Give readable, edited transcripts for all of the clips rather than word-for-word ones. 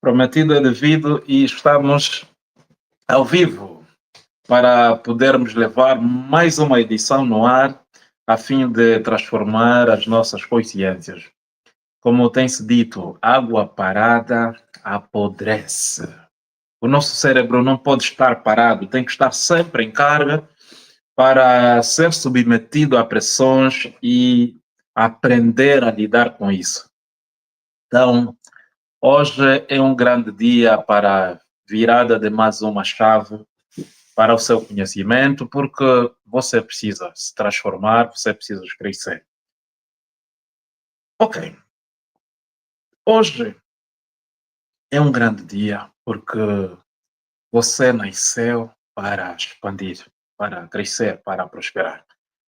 Prometido é devido e estamos ao vivo para podermos levar mais uma edição no ar a fim de transformar as nossas consciências. Como tem-se dito, água parada apodrece. O nosso cérebro não pode estar parado, tem que estar sempre em carga para ser submetido a pressões e aprender a lidar com isso. Então, hoje é um grande dia para a virada de mais uma chave para o seu conhecimento, porque você precisa se transformar, você precisa crescer. Ok, hoje é um grande dia porque você nasceu para expandir, para crescer, para prosperar.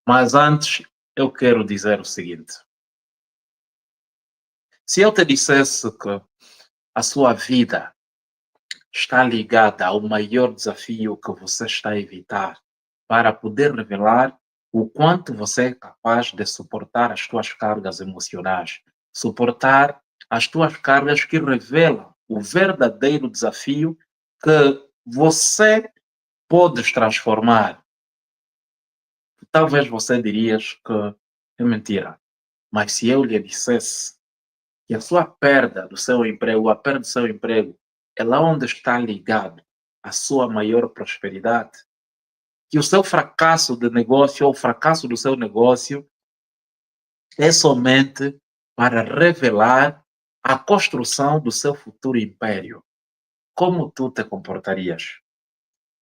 Mas antes, eu quero dizer o seguinte: se eu te dissesse que a sua vida está ligada ao maior desafio que você está a evitar para poder revelar o quanto você é capaz de suportar as suas cargas emocionais, suportar as suas cargas que revelam o verdadeiro desafio que você pode transformar. Talvez você dirias que é mentira, mas se eu lhe dissesse que a sua perda do seu emprego, a perda do seu emprego, é lá onde está ligado a sua maior prosperidade, que o seu fracasso de negócio ou o fracasso do seu negócio é somente para revelar a construção do seu futuro império. Como tu te comportarias?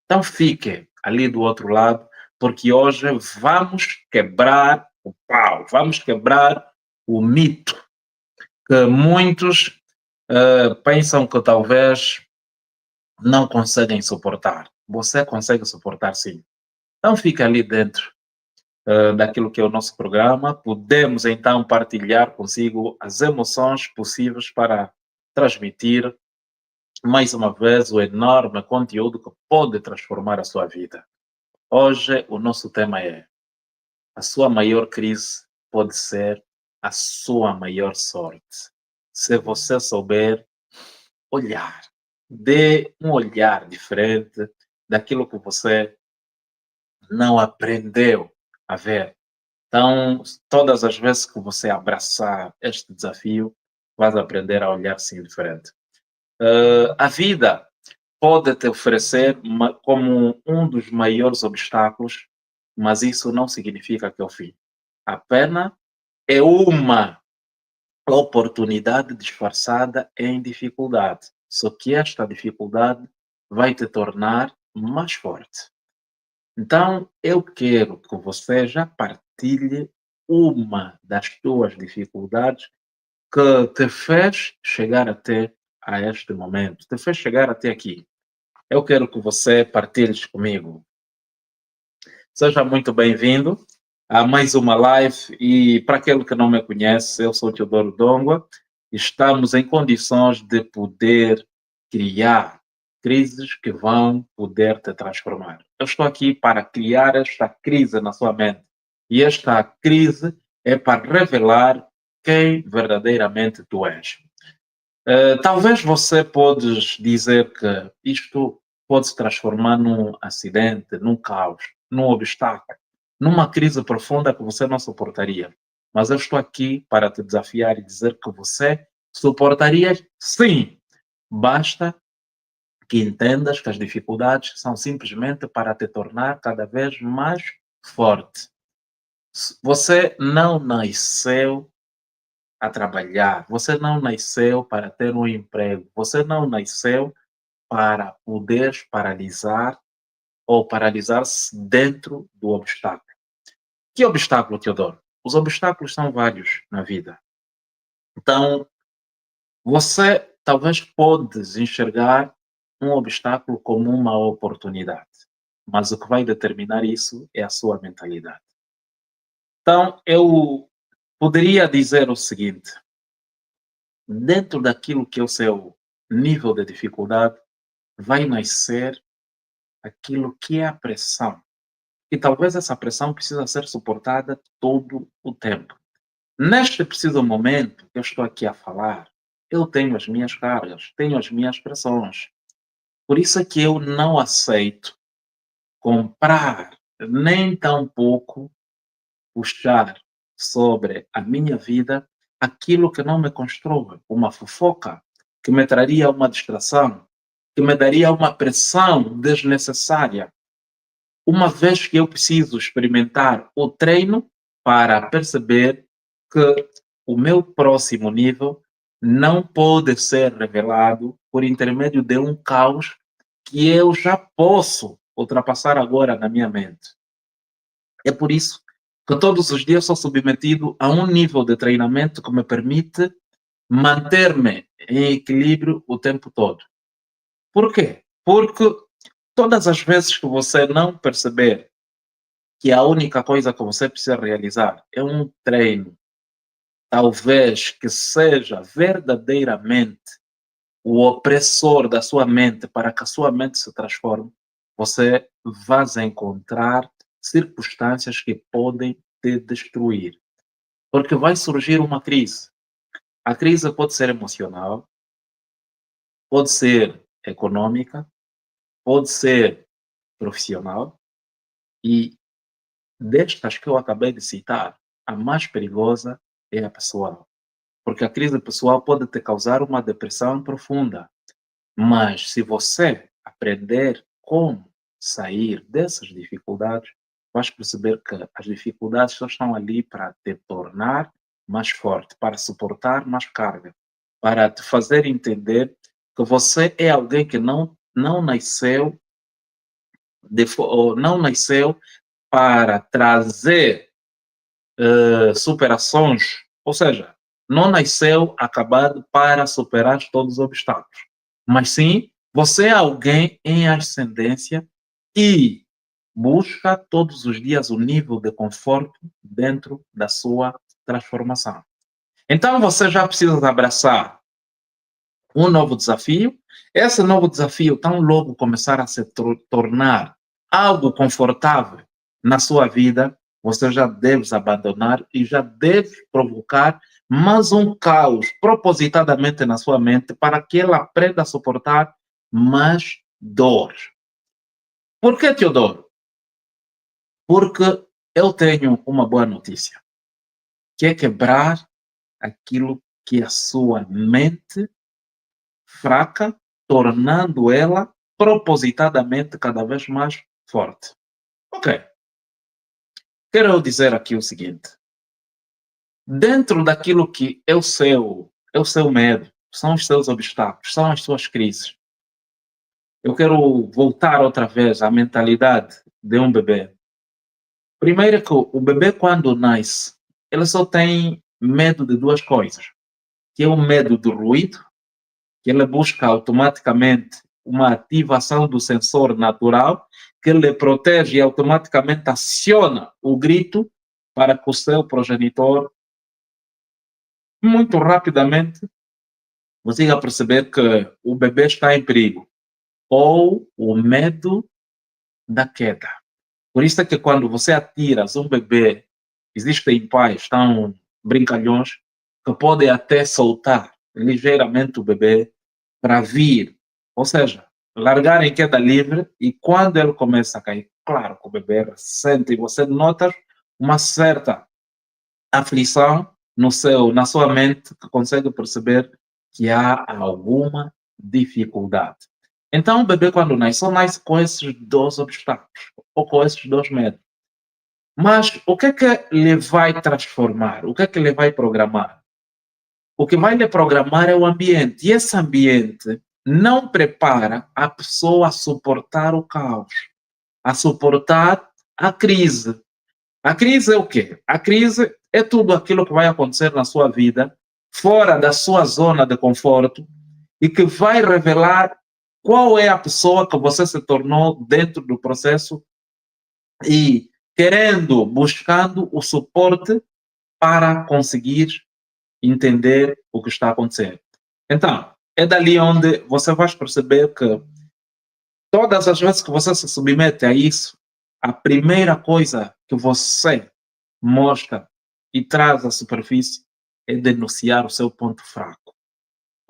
Então fique ali do outro lado, porque hoje vamos quebrar o pau, vamos quebrar o mito que muitos pensam que talvez não conseguem suportar. Você consegue suportar, sim. Então fica ali dentro daquilo que é o nosso programa. Podemos então partilhar consigo as emoções possíveis para transmitir mais uma vez o enorme conteúdo que pode transformar a sua vida. Hoje o nosso tema é: a sua maior crise pode ser a sua maior sorte. Se você souber olhar, dê um olhar diferente daquilo que você não aprendeu a ver. Então, todas as vezes que você abraçar este desafio, vais aprender a olhar sim diferente. A vida pode te oferecer como um dos maiores obstáculos, mas isso não significa que é o fim. Apenas é uma oportunidade disfarçada em dificuldade. Só que esta dificuldade vai te tornar mais forte. Então, eu quero que você já partilhe uma das tuas dificuldades que te fez chegar até a este momento, te fez chegar até aqui. Eu quero que você partilhe comigo. Seja muito bem-vindo a mais uma live e para aquele que não me conhece, eu sou Teodoro Dongua. Estamos em condições de poder criar crises que vão poder te transformar. Eu estou aqui para criar esta crise na sua mente e esta crise é para revelar quem verdadeiramente tu és. Talvez você podes dizer que isto pode se transformar num acidente, num caos, num obstáculo, numa crise profunda que você não suportaria. Mas eu estou aqui para te desafiar e dizer que você suportaria sim. Basta que entendas que as dificuldades são simplesmente para te tornar cada vez mais forte. Você não nasceu a trabalhar. Você não nasceu para ter um emprego. Você não nasceu para poder paralisar ou paralisar-se dentro do obstáculo. Que obstáculo, Teodoro? Os obstáculos são vários na vida. Então, você talvez podes enxergar um obstáculo como uma oportunidade, mas o que vai determinar isso é a sua mentalidade. Então, eu poderia dizer o seguinte: dentro daquilo que é o seu nível de dificuldade, vai nascer aquilo que é a pressão. E talvez essa pressão precisa ser suportada todo o tempo. Neste preciso momento que eu estou aqui a falar, eu tenho as minhas cargas, tenho as minhas pressões. Por isso é que eu não aceito comprar, nem tampouco puxar sobre a minha vida aquilo que não me constrói, uma fofoca, que me traria uma distração, que me daria uma pressão desnecessária, uma vez que eu preciso experimentar o treino para perceber que o meu próximo nível não pode ser revelado por intermédio de um caos que eu já posso ultrapassar agora na minha mente. É por isso que todos os dias sou submetido a um nível de treinamento que me permite manter-me em equilíbrio o tempo todo. Por quê? Porque todas as vezes que você não perceber que a única coisa que você precisa realizar é um treino, talvez que seja verdadeiramente o opressor da sua mente para que a sua mente se transforme, você vai encontrar circunstâncias que podem te destruir. Porque vai surgir uma crise. A crise pode ser emocional, pode ser econômica, pode ser profissional e destas que eu acabei de citar, a mais perigosa é a pessoal. Porque a crise pessoal pode te causar uma depressão profunda. Mas se você aprender como sair dessas dificuldades, vais perceber que as dificuldades só estão ali para te tornar mais forte, para suportar mais carga, para te fazer entender que você é alguém que não nasceu ou não nasceu para trazer superações, ou seja, não nasceu acabado para superar todos os obstáculos, mas sim você é alguém em ascendência e busca todos os dias o nível de conforto dentro da sua transformação. Então você já precisa abraçar um novo desafio. Esse novo desafio, tão logo começar a se tornar algo confortável na sua vida, você já deve abandonar e já deve provocar mais um caos propositadamente na sua mente para que ela aprenda a suportar mais dor. Por que, Teodoro? Porque eu tenho uma boa notícia, que é quebrar aquilo que a sua mente fraca, tornando ela propositadamente cada vez mais forte. Ok. Quero dizer aqui o seguinte: dentro daquilo que é o seu medo, são os seus obstáculos, são as suas crises. Eu quero voltar outra vez à mentalidade de um bebê. Primeiro é que o bebê, quando nasce, ele só tem medo de duas coisas, que é o medo do ruído, que ele busca automaticamente uma ativação do sensor natural, que ele protege e automaticamente aciona o grito para que o seu progenitor, muito rapidamente, consiga perceber que o bebê está em perigo. Ou o medo da queda. Por isso é que quando você atira um bebê, existem pais tão brincalhões que podem até soltar ligeiramente o bebê para vir, ou seja, largar em queda livre e quando ele começa a cair, claro que o bebê sente e você nota uma certa aflição na sua mente que consegue perceber que há alguma dificuldade. Então o bebê quando nasce, só nasce com esses dois obstáculos ou com esses dois medos. Mas o que ele vai transformar? O que ele vai programar? O que vai lhe programar é o ambiente. E esse ambiente não prepara a pessoa a suportar o caos, a suportar a crise. A crise é o quê? A crise é tudo aquilo que vai acontecer na sua vida, fora da sua zona de conforto, e que vai revelar qual é a pessoa que você se tornou dentro do processo e querendo, buscando o suporte para conseguir entender o que está acontecendo. Então, é dali onde você vai perceber que todas as vezes que você se submete a isso, a primeira coisa que você mostra e traz à superfície é denunciar o seu ponto fraco.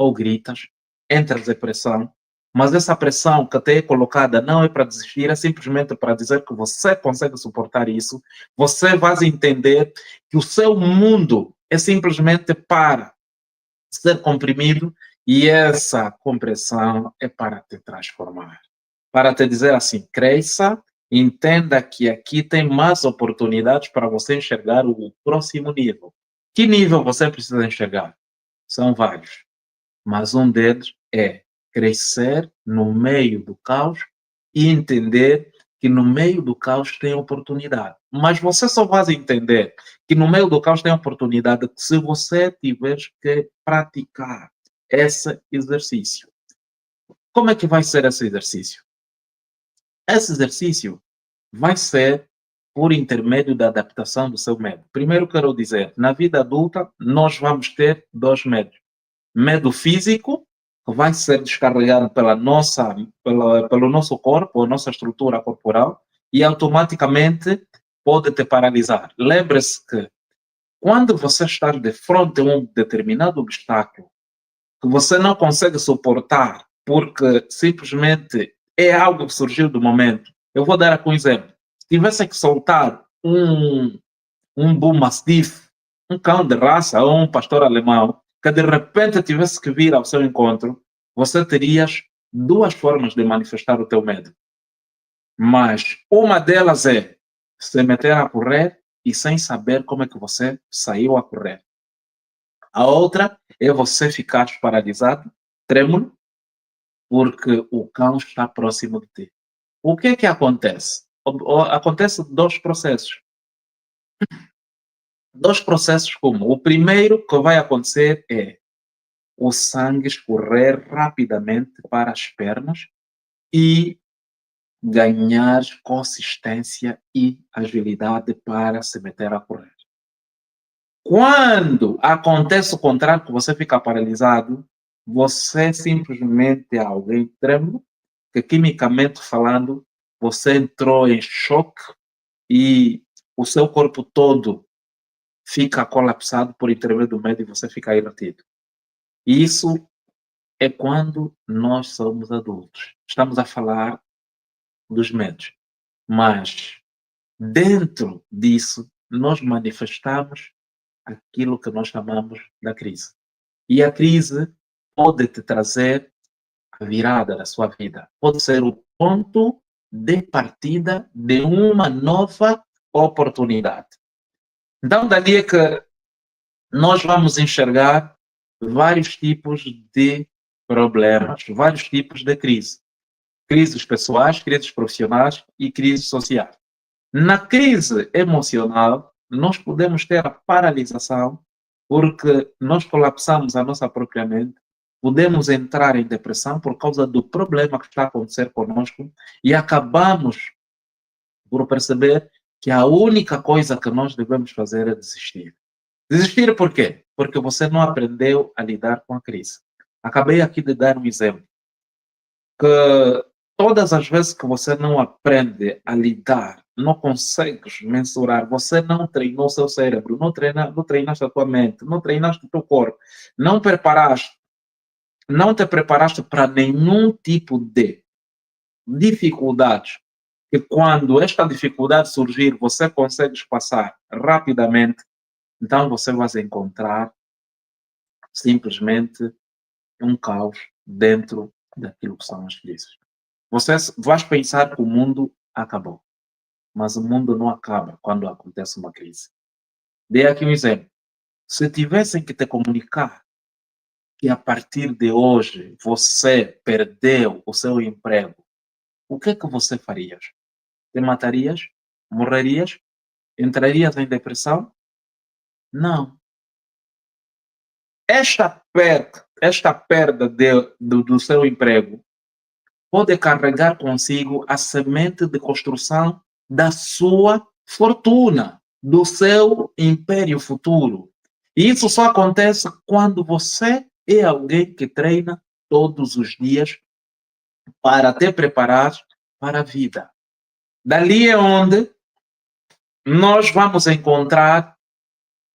ou gritas, entras em pressão, mas essa pressão que até é colocada não é para desistir, é simplesmente para dizer que você consegue suportar isso, você vai entender que o seu mundo é simplesmente para ser comprimido e essa compressão é para te transformar. Para te dizer assim, cresça, entenda que aqui tem mais oportunidades para você enxergar o próximo nível. Que nível você precisa enxergar? São vários, mas um deles é crescer no meio do caos e entender que no meio do caos tem oportunidade. Mas você só vai entender que no meio do caos tem oportunidade se você tiver que praticar esse exercício. Como é que vai ser esse exercício? Esse exercício vai ser por intermédio da adaptação do seu medo. Primeiro quero dizer, na vida adulta nós vamos ter dois medos. Medo físico, que vai ser descarregado pelo nosso corpo, a nossa estrutura corporal, e automaticamente pode te paralisar. Lembre-se que quando você está de frente a um determinado obstáculo que você não consegue suportar porque simplesmente é algo que surgiu do momento. Eu vou dar aqui um exemplo. Se tivesse que soltar um Bull Mastiff, um cão de raça ou um pastor alemão, que de repente tivesse que vir ao seu encontro, você terias duas formas de manifestar o teu medo. Mas uma delas é se meter a correr e sem saber como é que você saiu a correr. A outra é você ficar paralisado, trêmulo, porque o cão está próximo de ti. O que é que acontece? Acontece dois processos. Dois processos como o primeiro que vai acontecer é o sangue escorrer rapidamente para as pernas e ganhar consistência e agilidade para se meter a correr. Quando acontece o contrário, que você fica paralisado, você simplesmente é alguém trêmulo, que quimicamente falando, você entrou em choque e o seu corpo todo fica colapsado por intermédio do medo e você fica irritido. E isso é quando nós somos adultos. Estamos a falar dos medos. Mas dentro disso, nós manifestamos aquilo que nós chamamos da crise. E a crise pode te trazer a virada da sua vida. Pode ser o ponto de partida de uma nova oportunidade. Então, dali é que nós vamos enxergar vários tipos de problemas, vários tipos de crise. Crises pessoais, crises profissionais e crises sociais. Na crise emocional, nós podemos ter a paralisação porque nós colapsamos a nossa própria mente, podemos entrar em depressão por causa do problema que está a acontecer conosco e acabamos por perceber que a única coisa que nós devemos fazer é desistir. Desistir por quê? Porque você não aprendeu a lidar com a crise. Acabei aqui de dar um exemplo. Que todas as vezes que você não aprende a lidar, não consegues mensurar, você não treinou seu cérebro, não treinaste a tua mente, não treinaste o teu corpo, não preparaste, não te preparaste para nenhum tipo de dificuldades. Que quando esta dificuldade surgir, você consegue passar rapidamente, então você vai encontrar simplesmente um caos dentro daquilo que são as crises. Você vai pensar que o mundo acabou, mas o mundo não acaba quando acontece uma crise. Dei aqui um exemplo. Se tivessem que te comunicar que a partir de hoje você perdeu o seu emprego, o que é que você farias? Te matarias? Morrerias? Entrarias em depressão? Não. Esta perda do seu emprego pode carregar consigo a semente de construção da sua fortuna, do seu império futuro. E isso só acontece quando você é alguém que treina todos os dias para te preparar para a vida. Dali é onde nós vamos encontrar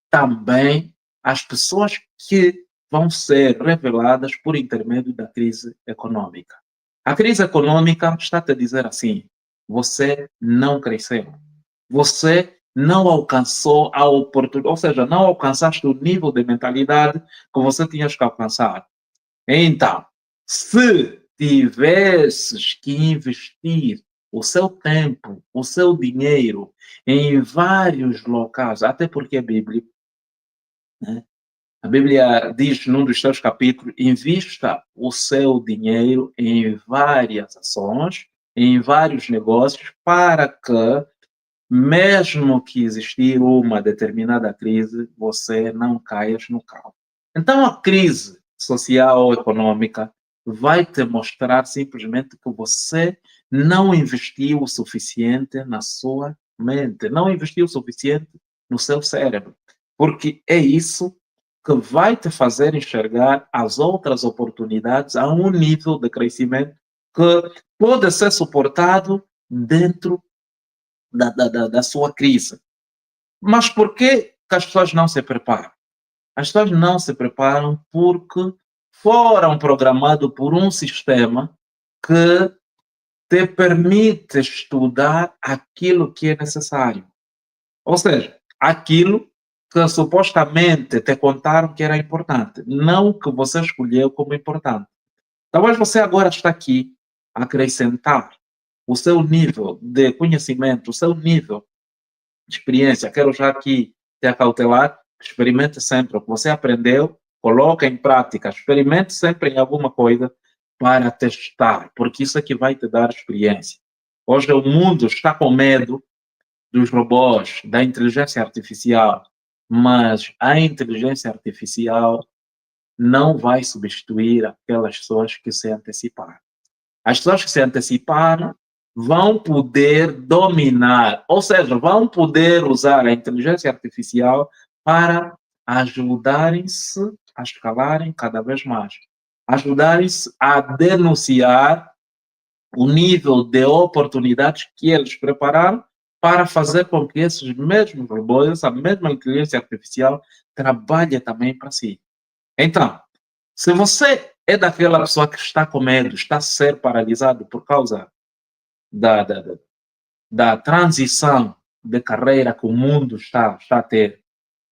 também as pessoas que vão ser reveladas por intermédio da crise econômica. A crise econômica está a dizer assim: você não cresceu, você não alcançou a oportunidade, ou seja, não alcançaste o nível de mentalidade que você tinhas que alcançar. Então, se tivesses que investir o seu tempo, o seu dinheiro em vários locais, até porque a Bíblia, né? A Bíblia diz num dos seus capítulos: invista o seu dinheiro em várias ações, em vários negócios, para que, mesmo que existir uma determinada crise, você não caia no caos. Então, a crise social ou econômica vai te mostrar simplesmente que você não investiu o suficiente na sua mente, não investiu o suficiente no seu cérebro, porque é isso que vai te fazer enxergar as outras oportunidades a um nível de crescimento que pode ser suportado dentro da sua crise. Mas por que as pessoas não se preparam? As pessoas não se preparam porque foram programados por um sistema que te permite estudar aquilo que é necessário. Ou seja, aquilo que supostamente te contaram que era importante, não que você escolheu como importante. Talvez você agora está aqui a acrescentar o seu nível de conhecimento, o seu nível de experiência. Quero já aqui te acautelar, experimente sempre o que você aprendeu, coloque em prática, experimente sempre em alguma coisa para testar, porque isso é que vai te dar experiência. Hoje o mundo está com medo dos robôs, da inteligência artificial, mas a inteligência artificial não vai substituir aquelas pessoas que se anteciparam. As pessoas que se anteciparam vão poder dominar, ou seja, vão poder usar a inteligência artificial para ajudarem-se a escalarem cada vez mais, ajudarem-se a denunciar o nível de oportunidades que eles prepararam para fazer com que esses mesmos robôs, essa mesma inteligência artificial, trabalhe também para si. Então, se você é daquela pessoa que está com medo, está a ser paralisado por causa da, da, da, da transição de carreira que o mundo está a ter,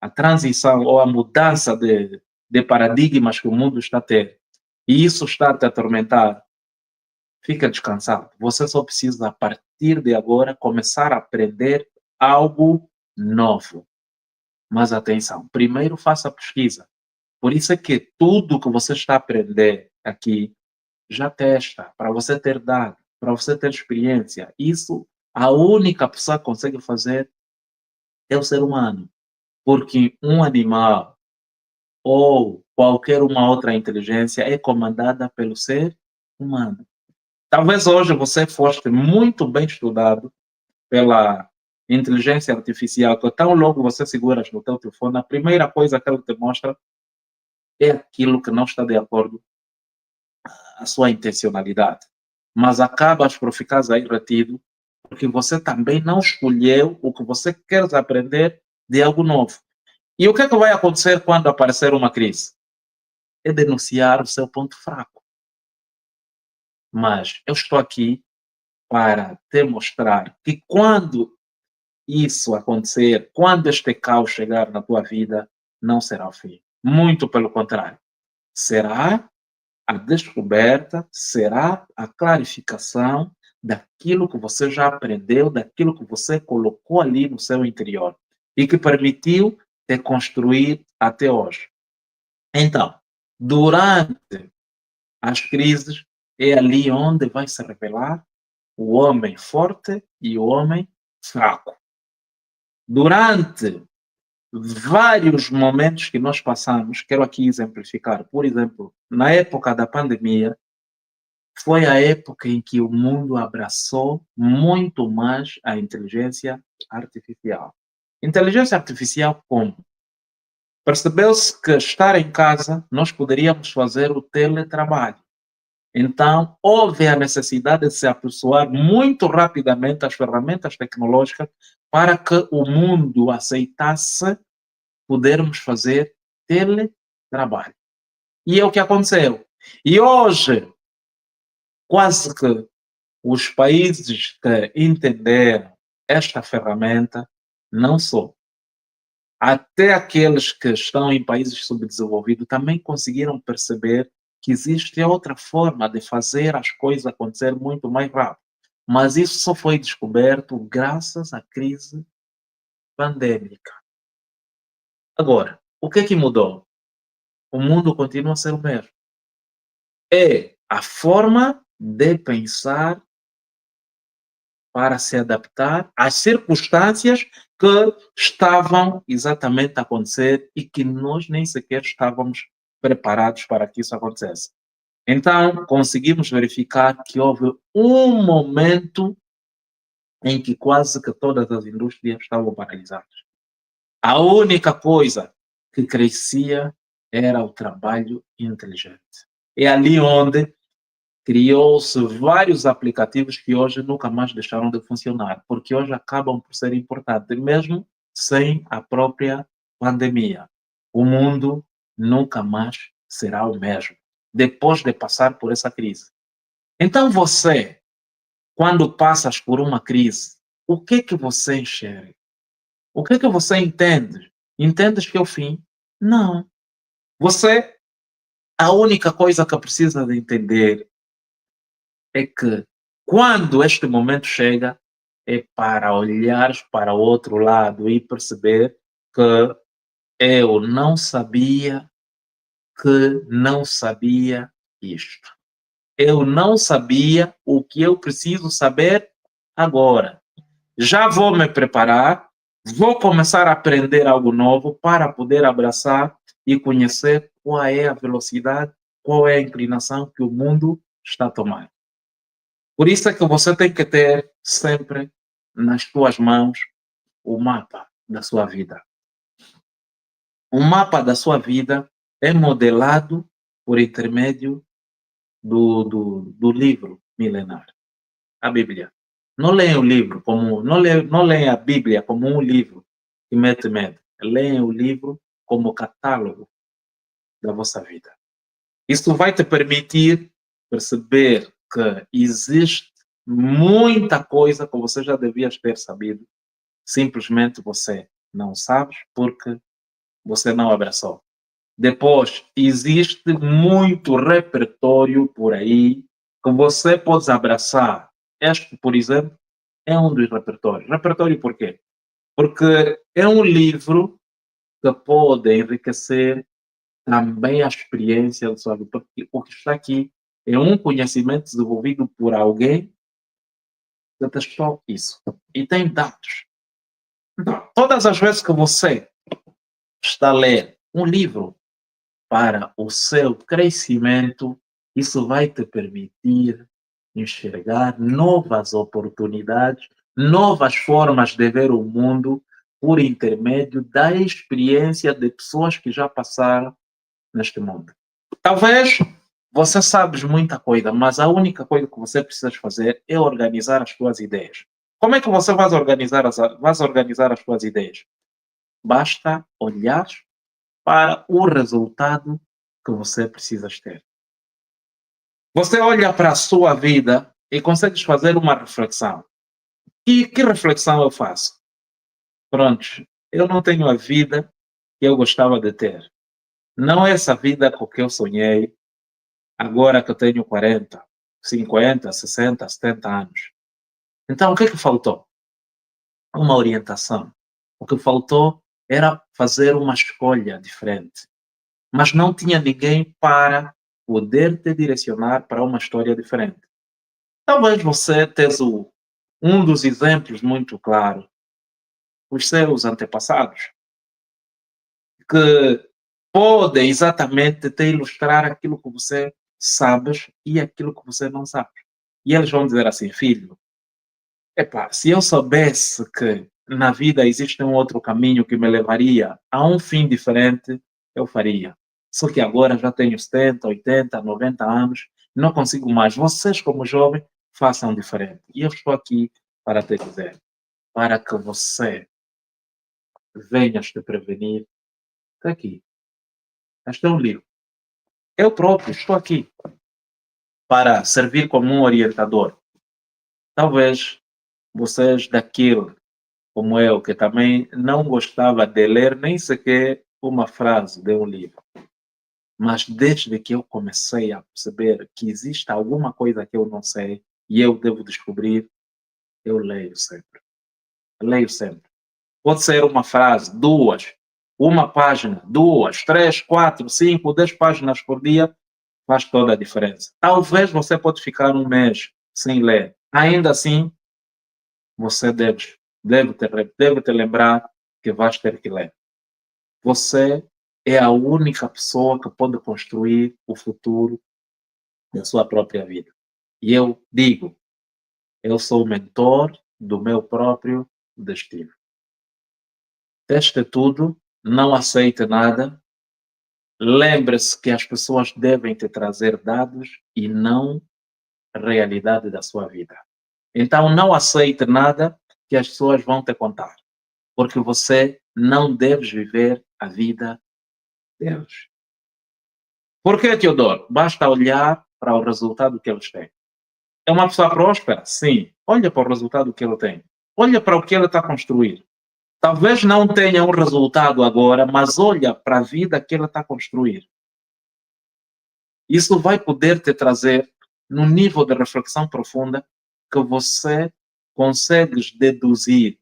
a transição ou a mudança de paradigmas que o mundo está a ter, e isso está a te atormentar, fica descansado. Você só precisa, a partir de agora, começar a aprender algo novo. Mas atenção, primeiro faça a pesquisa. Por isso é que tudo que você está a aprender aqui, já testa, para você ter dado, para você ter experiência. Isso, a única pessoa que consegue fazer é o ser humano. Porque um animal ou qualquer uma outra inteligência é comandada pelo ser humano. Talvez hoje você foste muito bem estudado pela inteligência artificial, que tão logo você seguras no teu telefone, a primeira coisa que ela te mostra é aquilo que não está de acordo com a sua intencionalidade. Mas acabas por ficar aí retido, porque você também não escolheu o que você quer aprender de algo novo. E o que é que vai acontecer quando aparecer uma crise? É denunciar o seu ponto fraco. Mas eu estou aqui para te mostrar que quando isso acontecer, quando este caos chegar na tua vida, não será o fim. Muito pelo contrário. Será a descoberta, será a clarificação daquilo que você já aprendeu, daquilo que você colocou ali no seu interior e que permitiu te construir até hoje. Então, durante as crises, é ali onde vai se revelar o homem forte e o homem fraco. Durante vários momentos que nós passamos, quero aqui exemplificar, por exemplo, na época da pandemia, foi a época em que o mundo abraçou muito mais a inteligência artificial. Inteligência artificial como? Percebeu-se que estar em casa nós poderíamos fazer o teletrabalho. Então, houve a necessidade de se apessoar muito rapidamente as ferramentas tecnológicas para que o mundo aceitasse podermos fazer teletrabalho. E é o que aconteceu. E hoje, quase que os países que entenderam esta ferramenta, não só, até aqueles que estão em países subdesenvolvidos também conseguiram perceber que existe outra forma de fazer as coisas acontecer muito mais rápido. Mas isso só foi descoberto graças à crise pandêmica. Agora, o que é que mudou? O mundo continua a ser o mesmo. É a forma de pensar para se adaptar às circunstâncias que estavam exatamente a acontecer e que nós nem sequer estávamos preparados para que isso acontecesse. Então, conseguimos verificar que houve um momento em que quase que todas as indústrias estavam paralisadas. A única coisa que crescia era o trabalho inteligente. É ali onde criou-se vários aplicativos que hoje nunca mais deixaram de funcionar, porque hoje acabam por ser importantes, mesmo sem a própria pandemia. O mundo nunca mais será o mesmo, depois de passar por essa crise. Então você, quando passas por uma crise, o que é que você enxerga? O que é que você entende? Entendes que é o fim? Não. Você, a única coisa que precisa de entender é que quando este momento chega, é para olhares para o outro lado e perceber que eu não sabia que não sabia isto. Eu não sabia o que eu preciso saber agora. Já vou me preparar, vou começar a aprender algo novo para poder abraçar e conhecer qual é a velocidade, qual é a inclinação que o mundo está a tomar. Por isso é que você tem que ter sempre nas suas mãos o mapa da sua vida. O mapa da sua vida é modelado por intermédio do livro milenar, a Bíblia. Não leia o livro como, não leia a Bíblia como um livro que mete medo. Leia o livro como catálogo da vossa vida. Isso vai te permitir perceber que existe muita coisa que você já devias ter sabido, simplesmente você não sabe porque você não abraçou. Depois, existe muito repertório por aí que você pode abraçar. Este, por exemplo, é um dos repertórios. Repertório por quê? Porque é um livro que pode enriquecer também a experiência da sua vida. Porque o que está aqui é um conhecimento desenvolvido por alguém que testou isso. E tem dados. Então, todas as vezes que você está a ler um livro para o seu crescimento, isso vai te permitir enxergar novas oportunidades, novas formas de ver o mundo por intermédio da experiência de pessoas que já passaram neste mundo. Talvez você sabes muita coisa, mas a única coisa que você precisa fazer é organizar as suas ideias. Como é que você vai organizar as suas ideias? Basta olhar para o resultado que você precisa ter. Você olha para a sua vida e consegue fazer uma reflexão. E que reflexão eu faço? Pronto, eu não tenho a vida que eu gostava de ter. Não é essa vida com que eu sonhei, agora que eu tenho 40, 50, 60, 70 anos. Então, o que é que faltou? Uma orientação. O que faltou era fazer uma escolha diferente. Mas não tinha ninguém para poder te direcionar para uma história diferente. Talvez você tenha um dos exemplos muito claros, os seus antepassados, que podem exatamente te ilustrar aquilo que você sabes e aquilo que você não sabe. E eles vão dizer assim, filho, epá, se eu soubesse que na vida existe um outro caminho que me levaria a um fim diferente, eu faria. Só que agora já tenho 70, 80, 90 anos, não consigo mais. Vocês, como jovens, façam diferente. E eu estou aqui para te dizer, para que você venhas te prevenir, está aqui. Este é um livro. Eu próprio estou aqui para servir como um orientador. Talvez vocês daquilo, como eu, que também não gostava de ler nem sequer uma frase de um livro. Mas desde que eu comecei a perceber que existe alguma coisa que eu não sei e eu devo descobrir, eu leio sempre. Leio sempre. Pode ser uma frase, duas, uma página, duas, três, quatro, cinco, 10 páginas por dia, faz toda a diferença. Talvez você pode ficar um mês sem ler. Ainda assim, você deve te lembrar que vais ter que ler. Você é a única pessoa que pode construir o futuro da sua própria vida. E eu digo, eu sou o mentor do meu próprio destino. Teste tudo, não aceite nada. Lembre-se que as pessoas devem te trazer dados e não a realidade da sua vida. Então, não aceite nada que as pessoas vão te contar, porque você não deve viver a vida deles. Por que, Teodoro? Basta olhar para o resultado que eles têm. É uma pessoa próspera? Sim. Olha para o resultado que ele tem. Olha para o que ele está a construir. Talvez não tenha um resultado agora, mas olha para a vida que ele está a construir. Isso vai poder te trazer num nível de reflexão profunda que você consegues deduzir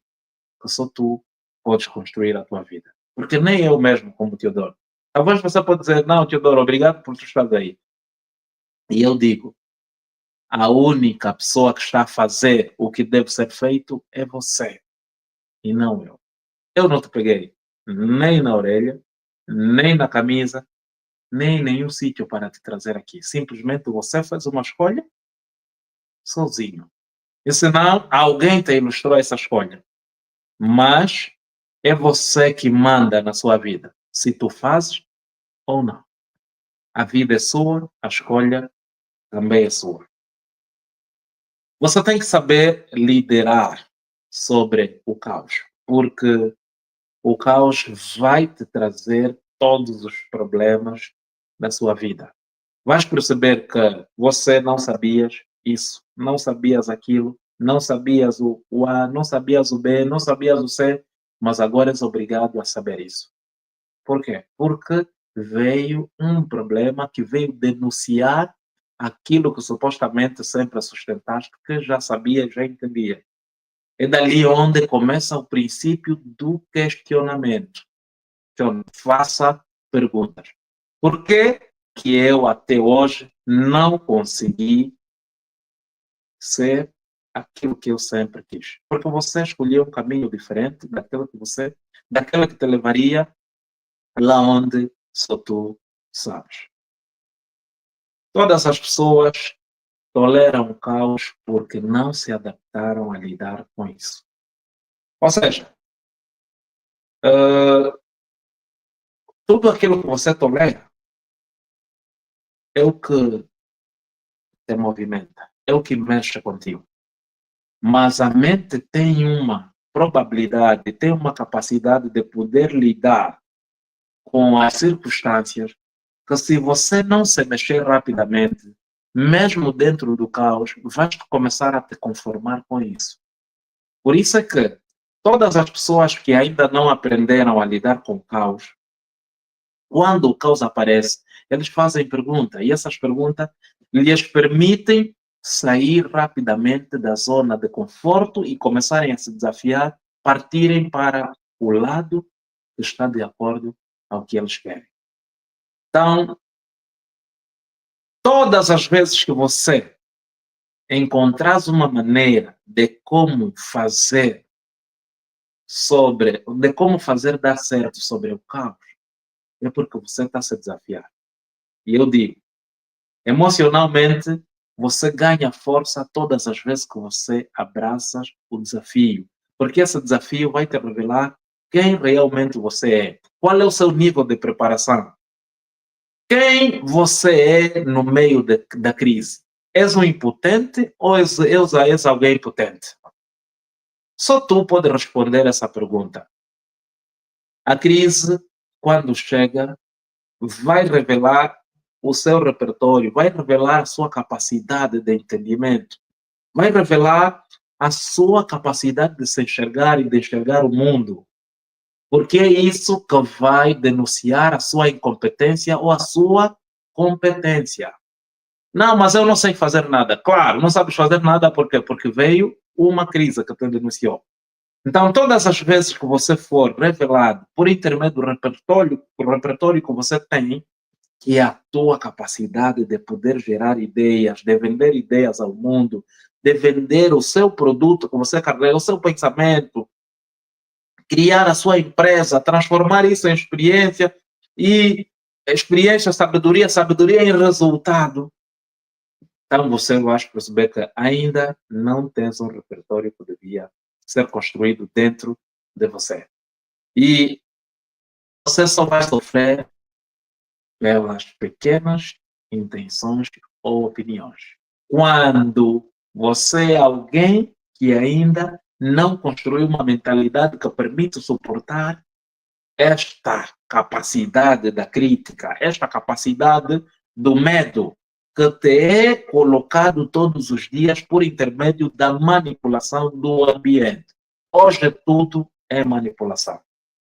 que só tu podes construir a tua vida. Porque nem eu mesmo, como Teodoro. Talvez você pode dizer, não, Teodoro, obrigado por tu estar aí. E eu digo, a única pessoa que está a fazer o que deve ser feito é você, e não eu. Eu não te peguei nem na orelha, nem na camisa, nem em nenhum sítio para te trazer aqui. Simplesmente você fez uma escolha sozinho. E senão, alguém te ilustrou essa escolha. Mas é você que manda na sua vida, se tu fazes ou não. A vida é sua, a escolha também é sua. Você tem que saber liderar sobre o caos, porque o caos vai te trazer todos os problemas da sua vida. Vais perceber que você não sabias isso, não sabias aquilo, não sabias o A, não sabias o B, não sabias o C, mas agora és obrigado a saber isso. Por quê? Porque veio um problema que veio denunciar aquilo que supostamente sempre sustentaste, que já sabia, já entendia. É dali onde começa o princípio do questionamento. Então, faça perguntas. Por que que eu até hoje não consegui ser aquilo que eu sempre quis? Porque você escolheu um caminho diferente daquele que te levaria lá onde só tu sabes. Todas as pessoas toleram o caos porque não se adaptaram a lidar com isso. Ou seja, uh, tudo aquilo que você tolera é o que te movimenta, é o que mexe contigo. Mas a mente tem uma probabilidade, tem uma capacidade de poder lidar com as circunstâncias que se você não se mexer rapidamente, mesmo dentro do caos, vais começar a te conformar com isso. Por isso é que todas as pessoas que ainda não aprenderam a lidar com o caos, quando o caos aparece, eles fazem perguntas e essas perguntas lhes permitem sair rapidamente da zona de conforto e começarem a se desafiar, partirem para o lado que está de acordo ao que eles querem. Então, todas as vezes que você encontrar uma maneira de como fazer de como fazer dar certo sobre o caos, é porque você está a se desafiar. E eu digo, emocionalmente, você ganha força todas as vezes que você abraça o desafio, porque esse desafio vai te revelar quem realmente você é, qual é o seu nível de preparação, quem você é no meio da crise. És um impotente ou és alguém potente? Só tu pode responder essa pergunta. A crise, quando chega, vai revelar o seu repertório, vai revelar a sua capacidade de entendimento, vai revelar a sua capacidade de se enxergar e de enxergar o mundo. Porque é isso que vai denunciar a sua incompetência ou a sua competência. Não, mas eu não sei fazer nada. Claro, não sabes fazer nada por quê? Porque veio uma crise que te denunciou. Então, todas as vezes que você for revelado por intermédio do repertório que você tem, que é a tua capacidade de poder gerar ideias, de vender ideias ao mundo, de vender o seu produto que você carrega, o seu pensamento, criar a sua empresa, transformar isso em experiência e experiência, sabedoria, sabedoria em resultado. Então você vai perceber que ainda não tens um repertório que devia ser construído dentro de você. E você só vai sofrer pelas pequenas intenções ou opiniões. Quando você é alguém que ainda não construiu uma mentalidade que permite suportar esta capacidade da crítica, esta capacidade do medo que te é colocado todos os dias por intermédio da manipulação do ambiente. Hoje tudo é manipulação.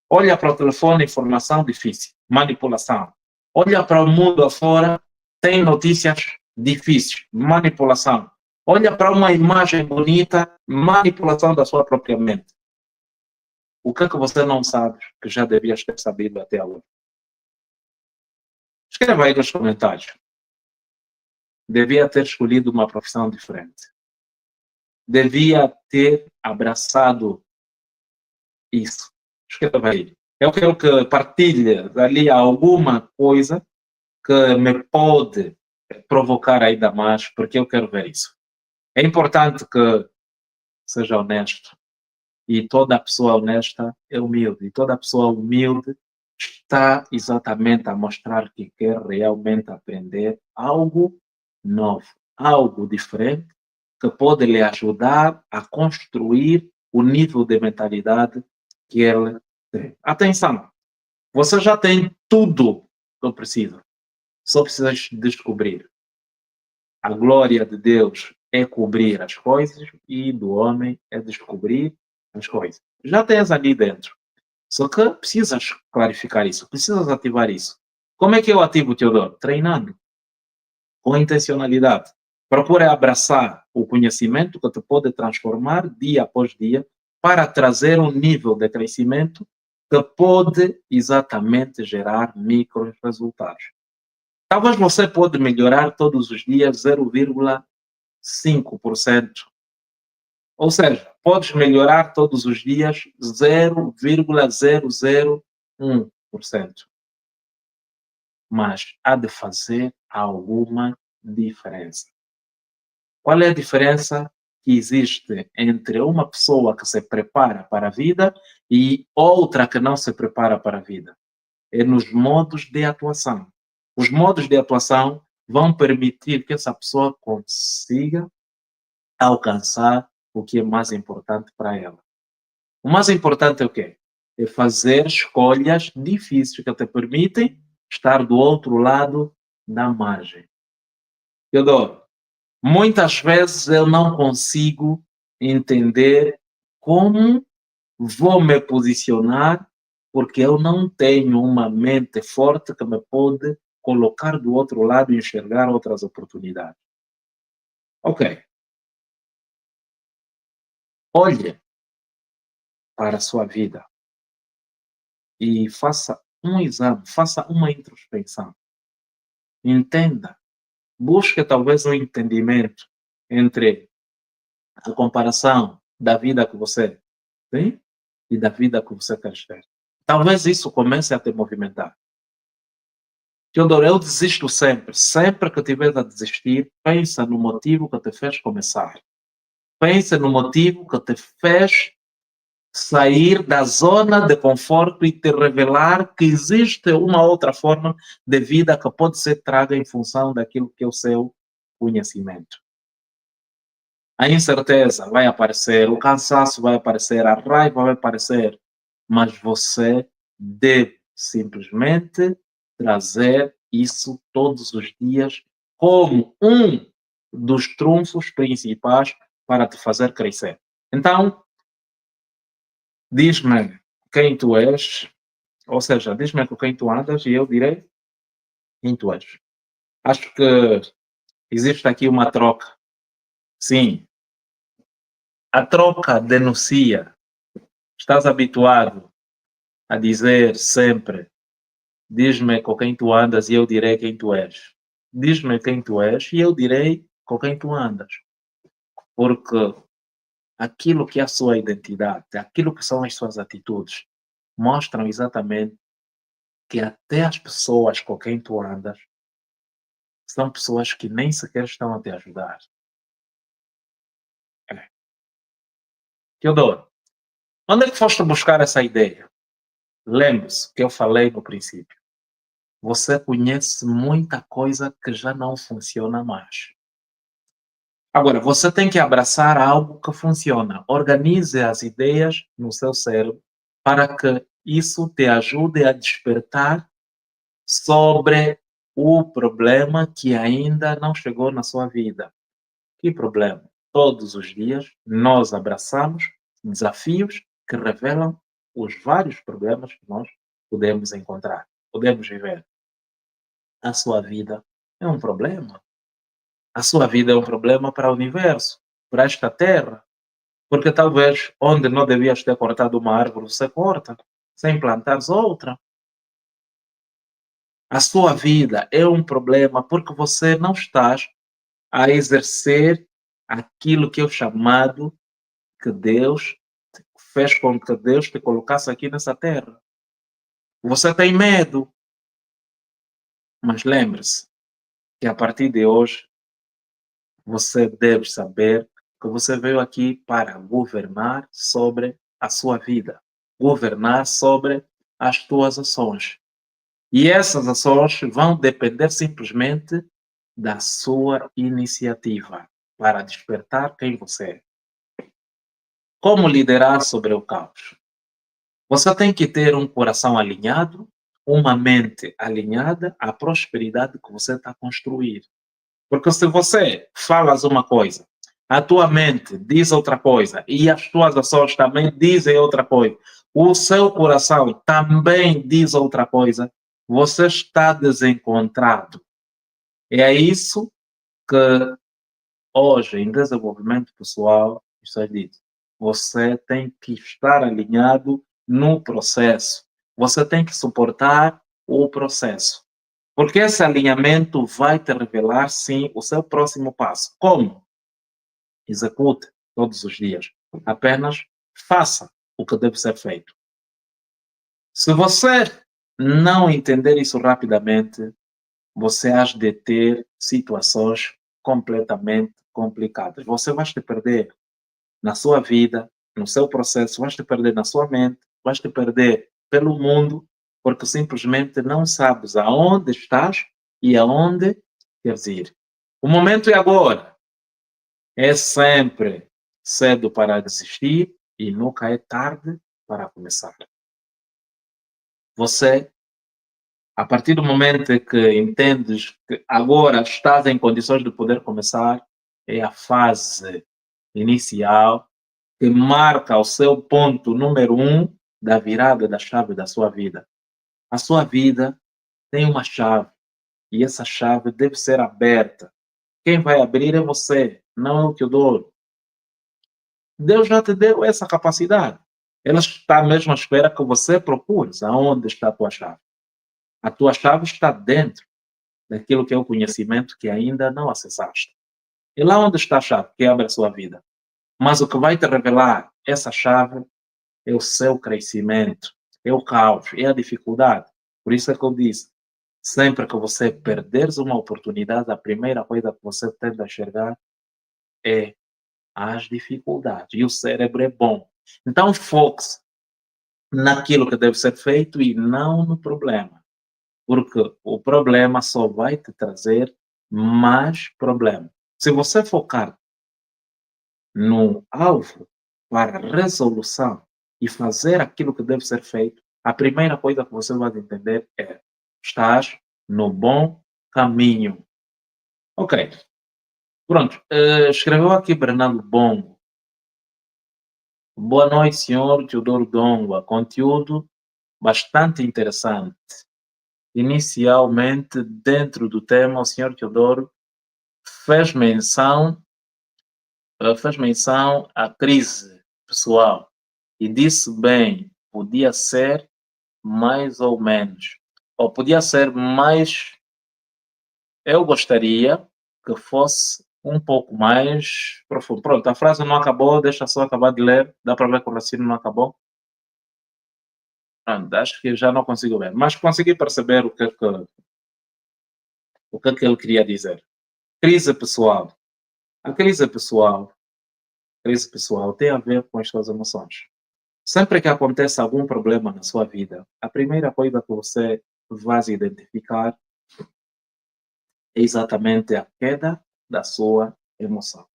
Olha para o telefone, informação difícil, manipulação. Olha para o mundo afora, tem notícias difíceis, manipulação. Olha para uma imagem bonita, manipulação da sua própria mente. O que é que você não sabe que já devias ter sabido até agora? Escreva aí nos comentários. Devia ter escolhido uma profissão diferente. Devia ter abraçado isso. Escreva aí. Eu quero que partilhe ali alguma coisa que me pode provocar ainda mais, porque eu quero ver isso. É importante que seja honesto. E toda pessoa honesta é humilde. E toda pessoa humilde está exatamente a mostrar que quer realmente aprender algo novo, algo diferente, que pode lhe ajudar a construir o nível de mentalidade que ele tem. Atenção, você já tem tudo que precisa, só precisa descobrir. A glória de Deus é cobrir as coisas e do homem é descobrir as coisas. Já tens ali dentro. Só que precisas clarificar isso, precisas ativar isso. Como é que eu ativo, Teodoro? Treinando, com intencionalidade. Procura abraçar o conhecimento que te pode transformar dia após dia para trazer um nível de crescimento que pode exatamente gerar micro resultados. Talvez você pode melhorar todos os dias 0,5%. Ou seja, podes melhorar todos os dias 0,001%. Mas há de fazer alguma diferença. Qual é a diferença que existe entre uma pessoa que se prepara para a vida e outra que não se prepara para a vida? É nos modos de atuação. Os modos de atuação vão permitir que essa pessoa consiga alcançar o que é mais importante para ela. O mais importante é o quê? É fazer escolhas difíceis que te permitem estar do outro lado da margem. Teodoro, muitas vezes eu não consigo entender como vou me posicionar porque eu não tenho uma mente forte que me pode colocar do outro lado e enxergar outras oportunidades. Ok, olhe para a sua vida e faça um exame, faça uma introspecção. Entenda, busque talvez um entendimento entre a comparação da vida que você tem e da vida que você quer ter. Talvez isso comece a te movimentar. Teodoro, eu desisto sempre. Sempre que tiver a desistir, pensa no motivo que te fez começar. Pensa no motivo que te fez sair da zona de conforto e te revelar que existe uma outra forma de vida que pode ser traga em função daquilo que é o seu conhecimento. A incerteza vai aparecer, o cansaço vai aparecer, a raiva vai aparecer, mas você deve simplesmente trazer isso todos os dias como um dos trunfos principais para te fazer crescer. Então, diz-me quem tu és, ou seja, diz-me com quem tu andas e eu direi quem tu és. Acho que existe aqui uma troca. Sim, a troca denuncia. Estás habituado a dizer sempre: diz-me com quem tu andas e eu direi quem tu és. Diz-me quem tu és e eu direi com quem tu andas. Porque aquilo que é a sua identidade, aquilo que são as suas atitudes, mostram exatamente que até as pessoas com quem tu andas são pessoas que nem sequer estão a te ajudar. É. Teodoro, onde é que foste buscar essa ideia? Lembre-se que eu falei no princípio. Você conhece muita coisa que já não funciona mais. Agora, você tem que abraçar algo que funciona. Organize as ideias no seu cérebro para que isso te ajude a despertar sobre o problema que ainda não chegou na sua vida. Que problema? Todos os dias nós abraçamos desafios que revelam os vários problemas que nós podemos encontrar, podemos viver. A sua vida é um problema. A sua vida é um problema para o universo, para esta terra. Porque talvez onde não devias ter cortado uma árvore, você corta, sem plantares outra. A sua vida é um problema porque você não está a exercer aquilo que é o chamado que Deus fez com que Deus te colocasse aqui nessa terra. Você tem medo, mas lembre-se que a partir de hoje você deve saber que você veio aqui para governar sobre a sua vida, governar sobre as tuas ações. E essas ações vão depender simplesmente da sua iniciativa para despertar quem você é. Como liderar sobre o caos? Você tem que ter um coração alinhado, uma mente alinhada à prosperidade que você está a construir. Porque se você falas uma coisa, a tua mente diz outra coisa e as tuas ações também dizem outra coisa, o seu coração também diz outra coisa, você está desencontrado. É isso que hoje, em desenvolvimento pessoal, isso é dito. Você tem que estar alinhado no processo. Você tem que suportar o processo. Porque esse alinhamento vai te revelar, sim, o seu próximo passo. Como? Execute todos os dias. Apenas faça o que deve ser feito. Se você não entender isso rapidamente, você há de ter situações completamente complicadas. Você vai te perder na sua vida, no seu processo, vai te perder na sua mente, vai te perder pelo mundo, porque simplesmente não sabes aonde estás e aonde queres ir. O momento é agora. É sempre cedo para desistir e nunca é tarde para começar. Você, a partir do momento em que entendes que agora estás em condições de poder começar, é a fase inicial que marca o seu ponto número um da virada da chave da sua vida. A sua vida tem uma chave e essa chave deve ser aberta. Quem vai abrir é você, não é o que eu dou. Deus já te deu essa capacidade. Ela está mesmo à espera que você procures aonde está a tua chave. A tua chave está dentro daquilo que é o conhecimento que ainda não acessaste. E lá onde está a chave que abre a sua vida. Mas o que vai te revelar essa chave é o seu crescimento, é o caos, é a dificuldade. Por isso é que eu disse, sempre que você perderes uma oportunidade, a primeira coisa que você tende a enxergar é as dificuldades. E o cérebro é bom. Então foque-se naquilo que deve ser feito e não no problema. Porque o problema só vai te trazer mais problema. Se você focar no alvo para resolução e fazer aquilo que deve ser feito, a primeira coisa que você vai entender é: estás no bom caminho. Ok, pronto. Escreveu aqui Bernardo Bongo. Boa noite, senhor Teodoro Donga. Conteúdo bastante interessante. Inicialmente, dentro do tema, o senhor Teodoro fez menção, fez menção à crise pessoal e disse bem, podia ser mais ou menos, ou podia ser mais. Eu gostaria que fosse um pouco mais profundo. Pronto, a frase não acabou, deixa só acabar de ler. Dá para ver que o raciocínio não acabou? Pronto, acho que já não consigo ver, mas consegui perceber o que é que ele queria dizer. Crise pessoal. A crise pessoal tem a ver com as suas emoções. Sempre que acontece algum problema na sua vida, a primeira coisa que você vai identificar é exatamente a queda da sua emoção.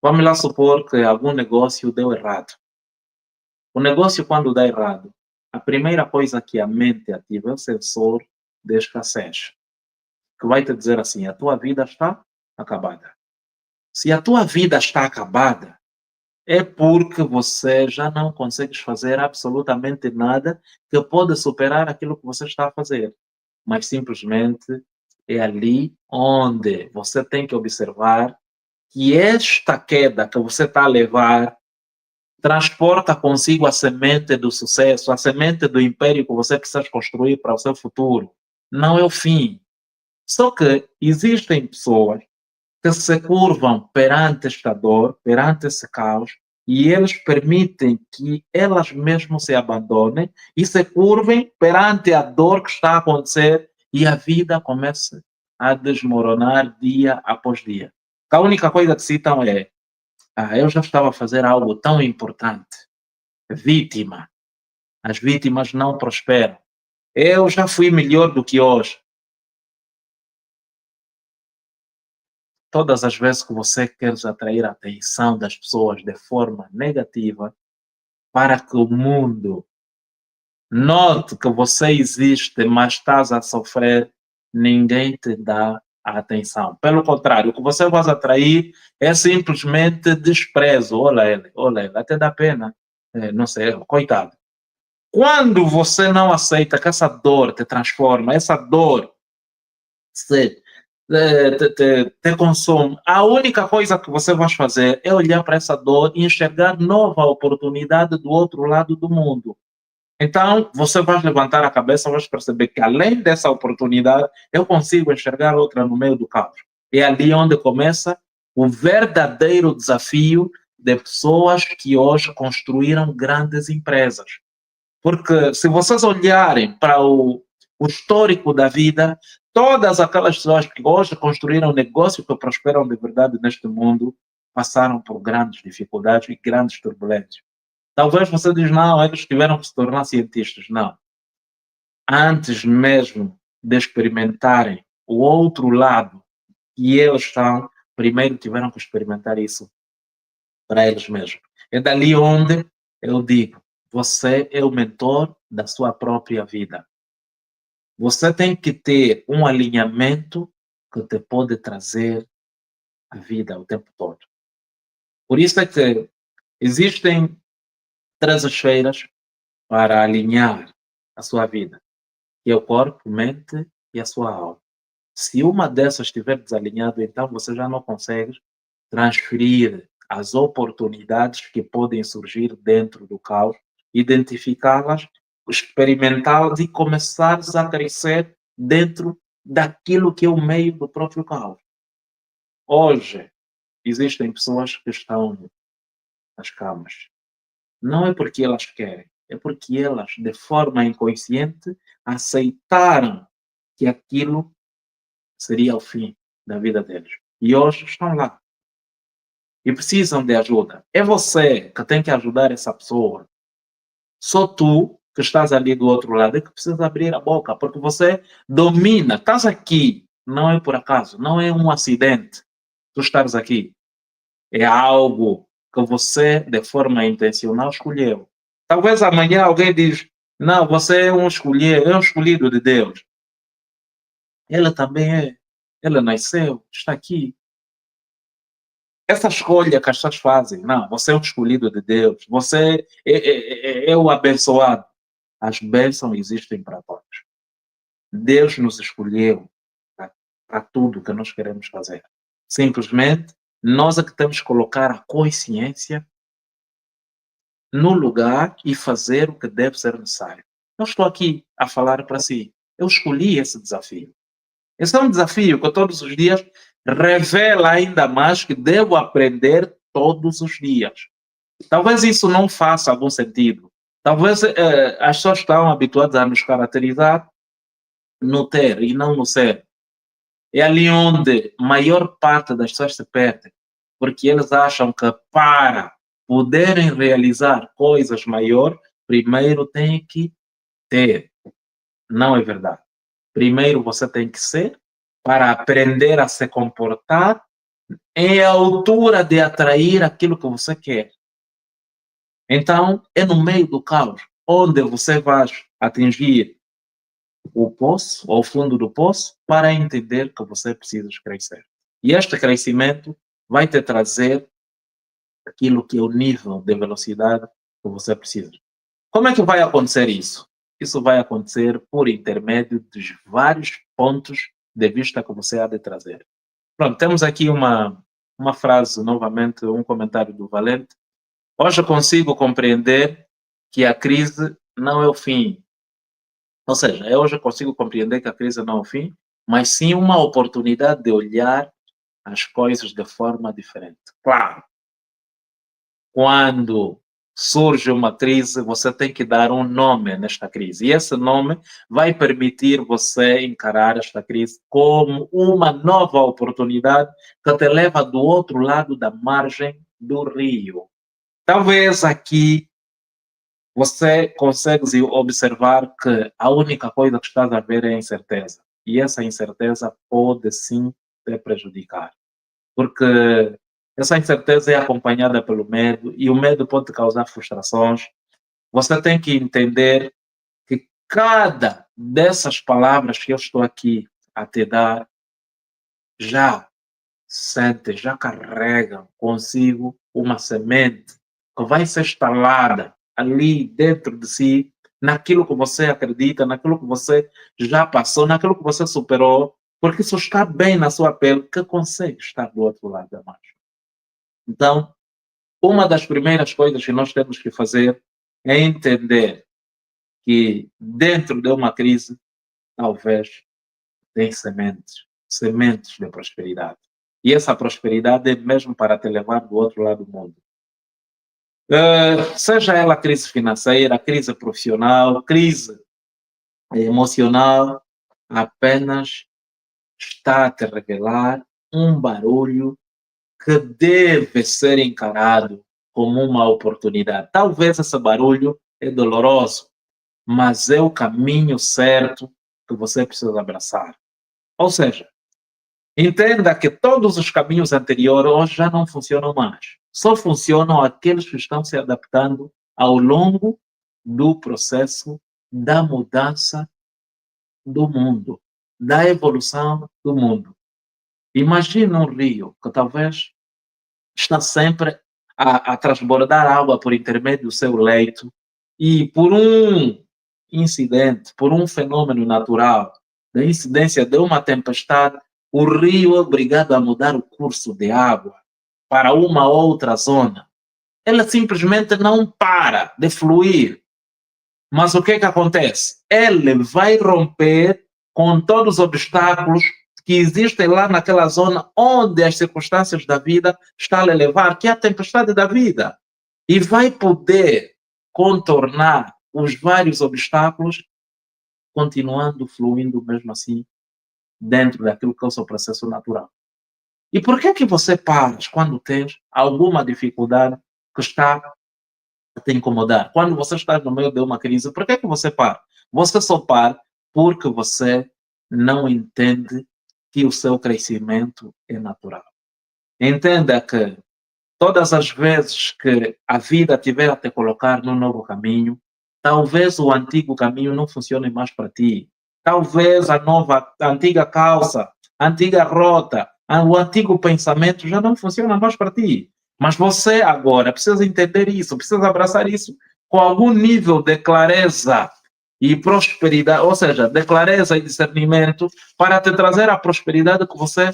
Vamos lá supor que algum negócio deu errado. O negócio, quando dá errado, a primeira coisa que a mente ativa é o sensor de escassez, que vai te dizer assim: a tua vida está acabada. Se a tua vida está acabada, é porque você já não consegue fazer absolutamente nada que pode superar aquilo que você está a fazer. Mas simplesmente é ali onde você tem que observar que esta queda que você está a levar transporta consigo a semente do sucesso, a semente do império que você precisa construir para o seu futuro. Não é o fim. Só que existem pessoas que se curvam perante esta dor, perante esse caos, e eles permitem que elas mesmas se abandonem e se curvem perante a dor que está a acontecer e a vida começa a desmoronar dia após dia. A única coisa que citam é: eu já estava a fazer algo tão importante. Vítima. As vítimas não prosperam. Eu já fui melhor do que hoje. Todas as vezes que você quer atrair a atenção das pessoas de forma negativa, para que o mundo note que você existe, mas estás a sofrer, ninguém te dá a atenção. Pelo contrário, o que você vai atrair é simplesmente desprezo. Olha ele, até dá pena. Não sei, coitado. Quando você não aceita que essa dor te transforma, essa dor se, te consome, a única coisa que você vai fazer é olhar para essa dor e enxergar nova oportunidade do outro lado do mundo. Então, você vai levantar a cabeça, vai perceber que além dessa oportunidade, eu consigo enxergar outra no meio do caos. É ali onde começa o verdadeiro desafio de pessoas que hoje construíram grandes empresas. Porque se vocês olharem para o histórico da vida, todas aquelas pessoas que hoje construíram negócios que prosperam de verdade neste mundo passaram por grandes dificuldades e grandes turbulências. Talvez você diz, não, eles tiveram que se tornar cientistas. Não. Antes mesmo de experimentarem o outro lado que eles estão, primeiro tiveram que experimentar isso para eles mesmos. É dali onde eu digo, você é o mentor da sua própria vida. Você tem que ter um alinhamento que te pode trazer a vida o tempo todo. Por isso é que existem 3 esferas para alinhar a sua vida, que é o corpo, mente e a sua alma. Se uma dessas estiver desalinhada, então você já não consegue transferir as oportunidades que podem surgir dentro do caos, identificá-las, experimentá-las e começar a crescer dentro daquilo que é o meio do próprio caos. Hoje, existem pessoas que estão nas camas. Não é porque elas querem, é porque elas, de forma inconsciente, aceitaram que aquilo seria o fim da vida deles. E hoje estão lá e precisam de ajuda. É você que tem que ajudar essa pessoa. Só tu que estás ali do outro lado é que precisa abrir a boca, porque você domina. Estás aqui, não é por acaso, não é um acidente. Tu estás aqui. É algo que você, de forma intencional, escolheu. Talvez amanhã alguém diz, não, você é um escolhido de Deus. Ele também é. Ele nasceu, está aqui. Essa escolha que as pessoas fazem, não, você é o escolhido de Deus, você é o abençoado. As bênçãos existem para todos. Deus nos escolheu para tudo que nós queremos fazer. Simplesmente, nós é que temos que colocar a consciência no lugar e fazer o que deve ser necessário. Não estou aqui a falar para si. Eu escolhi esse desafio. Esse é um desafio que todos os dias revela ainda mais que devo aprender todos os dias. Talvez isso não faça algum sentido. Talvez as pessoas estão habituadas a nos caracterizar no ter e não no ser. É ali onde a maior parte das pessoas se perde, porque eles acham que para poderem realizar coisas maiores, primeiro têm que ter. Não é verdade. Primeiro você tem que ser para aprender a se comportar em altura de atrair aquilo que você quer. Então, é no meio do caos onde você vai atingir o poço, ou o fundo do poço, para entender que você precisa crescer. E este crescimento vai te trazer aquilo que é o nível de velocidade que você precisa. Como é que vai acontecer isso? Isso vai acontecer por intermédio dos vários pontos de vista que você há de trazer. Pronto, temos aqui uma frase, novamente, um comentário do Valente. Hoje eu consigo compreender que a crise não é o fim. Ou seja, eu hoje consigo compreender que a crise não é o fim, mas sim uma oportunidade de olhar as coisas de forma diferente. Claro, quando surge uma crise, você tem que dar um nome nesta crise. E esse nome vai permitir você encarar esta crise como uma nova oportunidade que te leva do outro lado da margem do rio. Talvez aqui você consegue observar que a única coisa que estás a ver é a incerteza. E essa incerteza pode sim te prejudicar. Porque essa incerteza é acompanhada pelo medo e o medo pode causar frustrações. Você tem que entender que cada dessas palavras que eu estou aqui a te dar já sente, já carregam consigo uma semente que vai ser instalada ali dentro de si, naquilo que você acredita, naquilo que você já passou, naquilo que você superou, porque isso está bem na sua pele que consegue estar do outro lado da margem. Então, uma das primeiras coisas que nós temos que fazer é entender que dentro de uma crise, talvez tem sementes, sementes de prosperidade. E essa prosperidade é mesmo para te levar do outro lado do mundo. Seja ela crise financeira, crise profissional, crise emocional, apenas está a te revelar um barulho que deve ser encarado como uma oportunidade. Talvez esse barulho é doloroso, mas é o caminho certo que você precisa abraçar. Ou seja, entenda que todos os caminhos anteriores hoje já não funcionam mais. Só funcionam aqueles que estão se adaptando ao longo do processo da mudança do mundo, da evolução do mundo. Imagina um rio que talvez está sempre a transbordar água por intermédio do seu leito e por um incidente, por um fenômeno natural, da incidência de uma tempestade, o rio é obrigado a mudar o curso de água para uma outra zona. Ele simplesmente não para de fluir. Mas o que é que acontece? Ele vai romper com todos os obstáculos que existem lá naquela zona onde as circunstâncias da vida estão a levar, que é a tempestade da vida. E vai poder contornar os vários obstáculos, continuando fluindo mesmo assim dentro daquilo que é o seu processo natural. E por que você paras quando tens alguma dificuldade que está a te incomodar? Quando você está no meio de uma crise, por que você para? Você só para porque você não entende que o seu crescimento é natural. Entenda que todas as vezes que a vida tiver a te colocar num novo caminho, talvez o antigo caminho não funcione mais para ti. Talvez a antiga calça, a antiga rota, o antigo pensamento já não funciona mais para ti. Mas você agora precisa entender isso, precisa abraçar isso com algum nível de clareza e prosperidade, ou seja, de clareza e discernimento para te trazer a prosperidade que você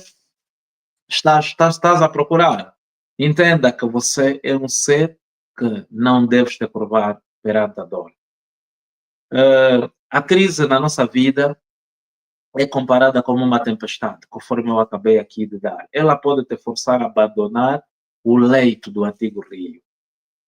estás a procurar. Entenda que você é um ser que não deves te curvar perante a dor. A crise na nossa vida é comparada como uma tempestade, conforme eu acabei aqui de dar. Ela pode te forçar a abandonar o leito do antigo rio,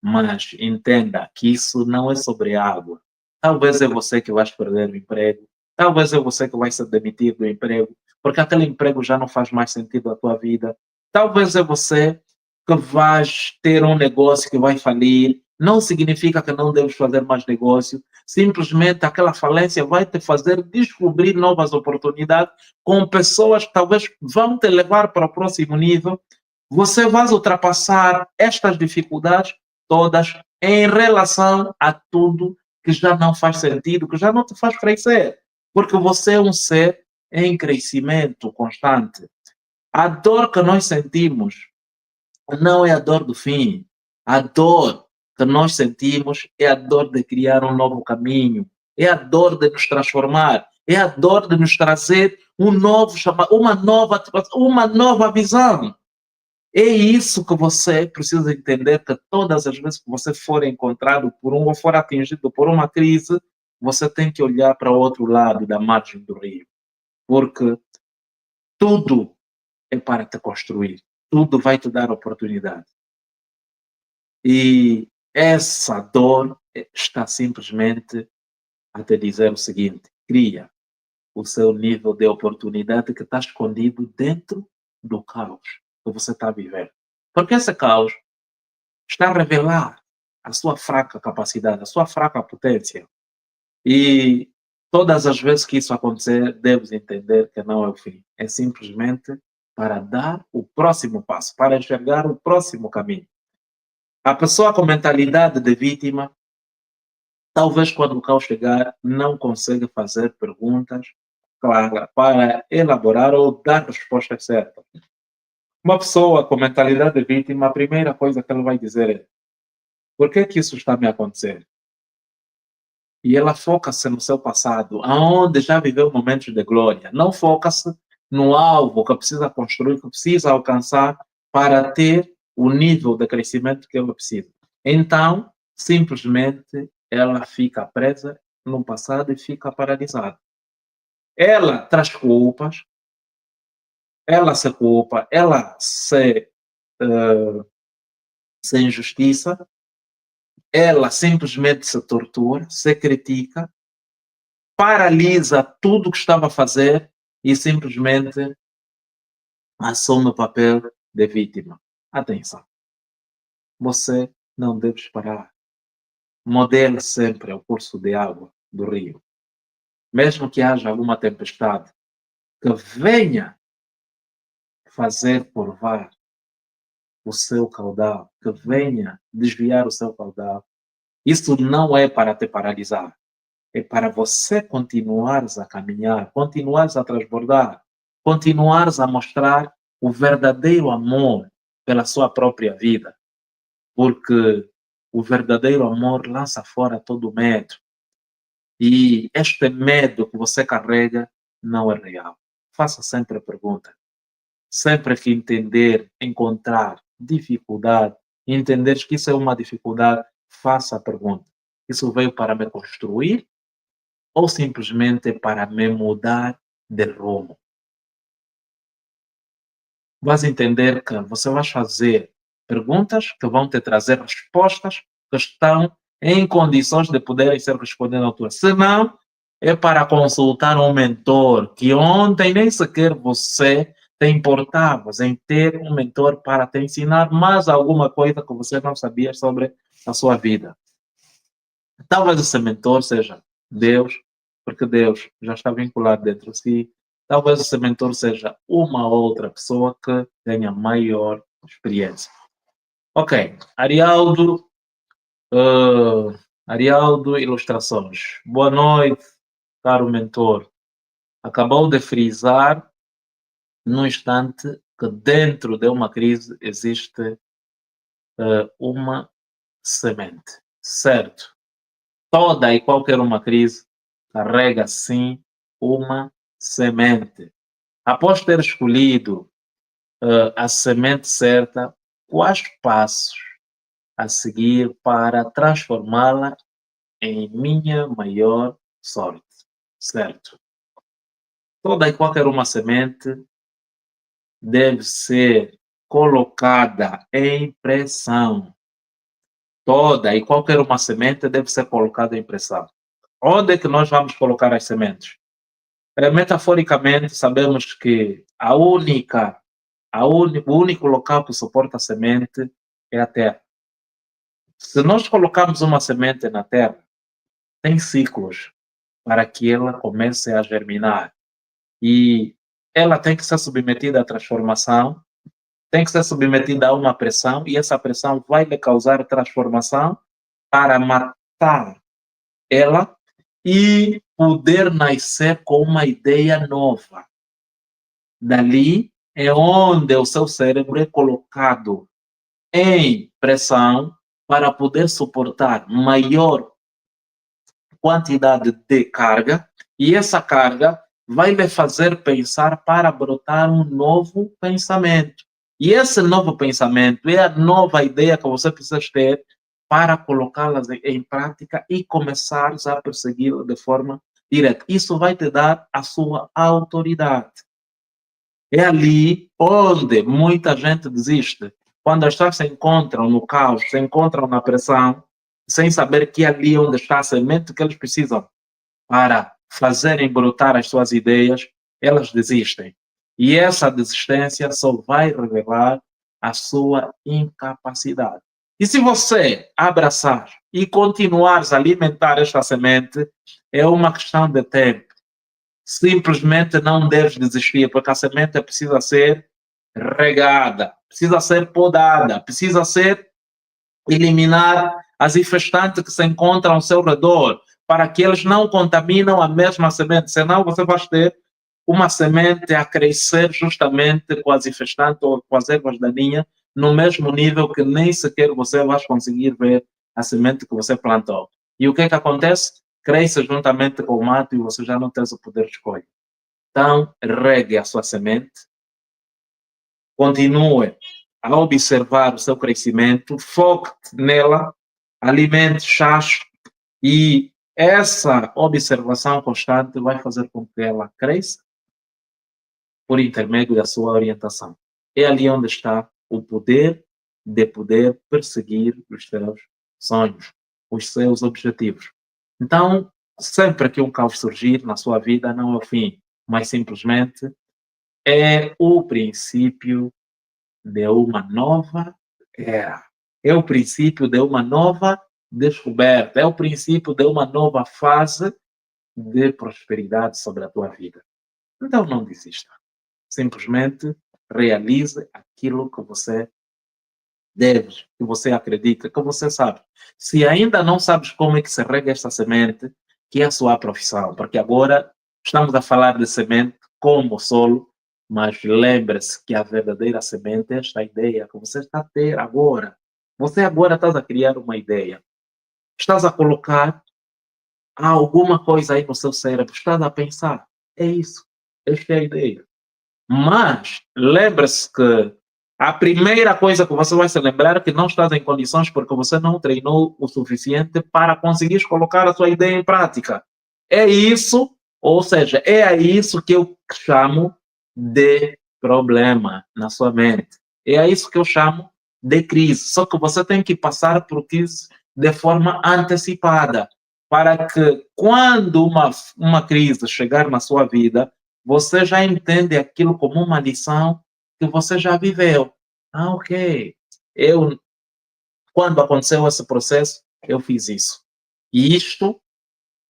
mas entenda que isso não é sobre água. Talvez é você que vais perder o emprego, talvez é você que vai ser demitido do emprego, porque aquele emprego já não faz mais sentido à tua vida. Talvez é você que vais ter um negócio que vai falir. Não significa que não deves fazer mais negócio, simplesmente aquela falência vai te fazer descobrir novas oportunidades com pessoas que talvez vão te levar para o próximo nível. Você vai ultrapassar estas dificuldades todas em relação a tudo que já não faz sentido, que já não te faz crescer, porque você é um ser em crescimento constante. A dor que nós sentimos não é a dor do fim. A dor que nós sentimos é a dor de criar um novo caminho, é a dor de nos transformar, é a dor de nos trazer um novo uma nova visão. É isso que você precisa entender, que todas as vezes que você for encontrado por ou for atingido por uma crise, você tem que olhar para o outro lado da margem do rio, porque tudo é para te construir, tudo vai te dar oportunidade. E essa dor está simplesmente a te dizer o seguinte: cria o seu nível de oportunidade que está escondido dentro do caos que você está a viver. Porque esse caos está a revelar a sua fraca capacidade, a sua fraca potência. E todas as vezes que isso acontecer, deves entender que não é o fim. É simplesmente para dar o próximo passo, para enxergar o próximo caminho. A pessoa com mentalidade de vítima, talvez quando o caos chegar, não consiga fazer perguntas claras para elaborar ou dar respostas certas. Uma pessoa com mentalidade de vítima, a primeira coisa que ela vai dizer é: por que que isso está me acontecendo? E ela foca-se no seu passado, aonde já viveu momentos de glória. Não foca-se no alvo que precisa construir, que precisa alcançar para ter o nível de crescimento que ela precisa. Então, simplesmente, ela fica presa no passado e fica paralisada. Ela traz culpas, ela se culpa, ela se injustiça, ela simplesmente se tortura, se critica, paralisa tudo o que estava a fazer e simplesmente assume o papel de vítima. Atenção, você não deve parar. Modele sempre o curso de água do rio. Mesmo que haja alguma tempestade que venha fazer curvar o seu caudal, que venha desviar o seu caudal, isso não é para te paralisar. É para você continuares a caminhar, continuares a transbordar, continuares a mostrar o verdadeiro amor pela sua própria vida, porque o verdadeiro amor lança fora todo medo. E este medo que você carrega não é real. Faça sempre a pergunta. Sempre que entender, encontrar dificuldade, entender que isso é uma dificuldade, faça a pergunta. Isso veio para me construir ou simplesmente para me mudar de rumo? Vais entender que você vai fazer perguntas que vão te trazer respostas que estão em condições de poderem ser respondidas à altura. Se não, é para consultar um mentor que ontem nem sequer você te importavas em ter um mentor para te ensinar mais alguma coisa que você não sabia sobre a sua vida. Talvez esse mentor seja Deus, porque Deus já está vinculado dentro de si. Talvez esse mentor seja uma outra pessoa que tenha maior experiência. Ok, Arialdo, Arialdo Ilustrações. Boa noite, caro mentor. acabou de frisar no instante que dentro de uma crise existe uma semente, certo? Toda e qualquer uma crise carrega sim uma semente. Após ter escolhido a semente certa, quais passos a seguir para transformá-la em minha maior sorte, certo? Toda e qualquer uma semente deve ser colocada em pressão. Toda e qualquer uma semente deve ser colocada em pressão. Onde é que nós vamos colocar as sementes? Metaforicamente, sabemos que o único local que suporta a semente é a terra. Se nós colocarmos uma semente na terra, tem ciclos para que ela comece a germinar. E ela tem que ser submetida à transformação, tem que ser submetida a uma pressão, e essa pressão vai lhe causar transformação para matar ela e poder nascer com uma ideia nova. Dali é onde o seu cérebro é colocado em pressão para poder suportar maior quantidade de carga, e essa carga vai lhe fazer pensar para brotar um novo pensamento. E esse novo pensamento é a nova ideia que você precisa ter para colocá-las em prática e começar a persegui-la de forma direta. Isso vai te dar a sua autoridade. É ali onde muita gente desiste. Quando as pessoas se encontram no caos, se encontram na pressão, sem saber que é ali onde está a semente que eles precisam para fazerem brotar as suas ideias, elas desistem. E essa desistência só vai revelar a sua incapacidade. E se você abraçar e continuar a alimentar esta semente, é uma questão de tempo. Simplesmente não deves desistir, porque a semente precisa ser regada, precisa ser podada, precisa ser eliminar as infestantes que se encontram ao seu redor, para que eles não contaminam a mesma semente, senão você vai ter uma semente a crescer justamente com as infestantes ou com as ervas daninhas no mesmo nível que nem sequer você vai conseguir ver a semente que você plantou. E o que é que acontece? Cresce juntamente com o mato e você já não tem o poder de escolha. Então, regue a sua semente, continue a observar o seu crescimento, foque nela, alimente, chache, e essa observação constante vai fazer com que ela cresça por intermédio da sua orientação. É ali onde está o poder de poder perseguir os seus sonhos, os seus objetivos. Então, sempre que um caos surgir na sua vida, não é o fim, mas simplesmente é o princípio de uma nova era. É o princípio de uma nova descoberta. É o princípio de uma nova fase de prosperidade sobre a tua vida. Então não desista. Simplesmente realize aquilo que você deve, que você acredita, que você sabe. Se ainda não sabes como é que se rega esta semente, que é a sua profissão, porque agora estamos a falar de semente como solo, mas lembre-se que a verdadeira semente é esta ideia que você está a ter agora. Você agora está a criar uma ideia. Estás a colocar alguma coisa aí no seu cérebro, estás a pensar. É isso. Esta é a ideia. Mas lembre-se que a primeira coisa que você vai se lembrar é que não estás em condições porque você não treinou o suficiente para conseguir colocar a sua ideia em prática. É isso, ou seja, é a isso que eu chamo de problema na sua mente. É a isso que eu chamo de crise. Só que você tem que passar por crise de forma antecipada, para que quando uma crise chegar na sua vida, você já entende aquilo como uma lição que você já viveu. Ah, ok. Quando aconteceu esse processo, eu fiz isso. E isto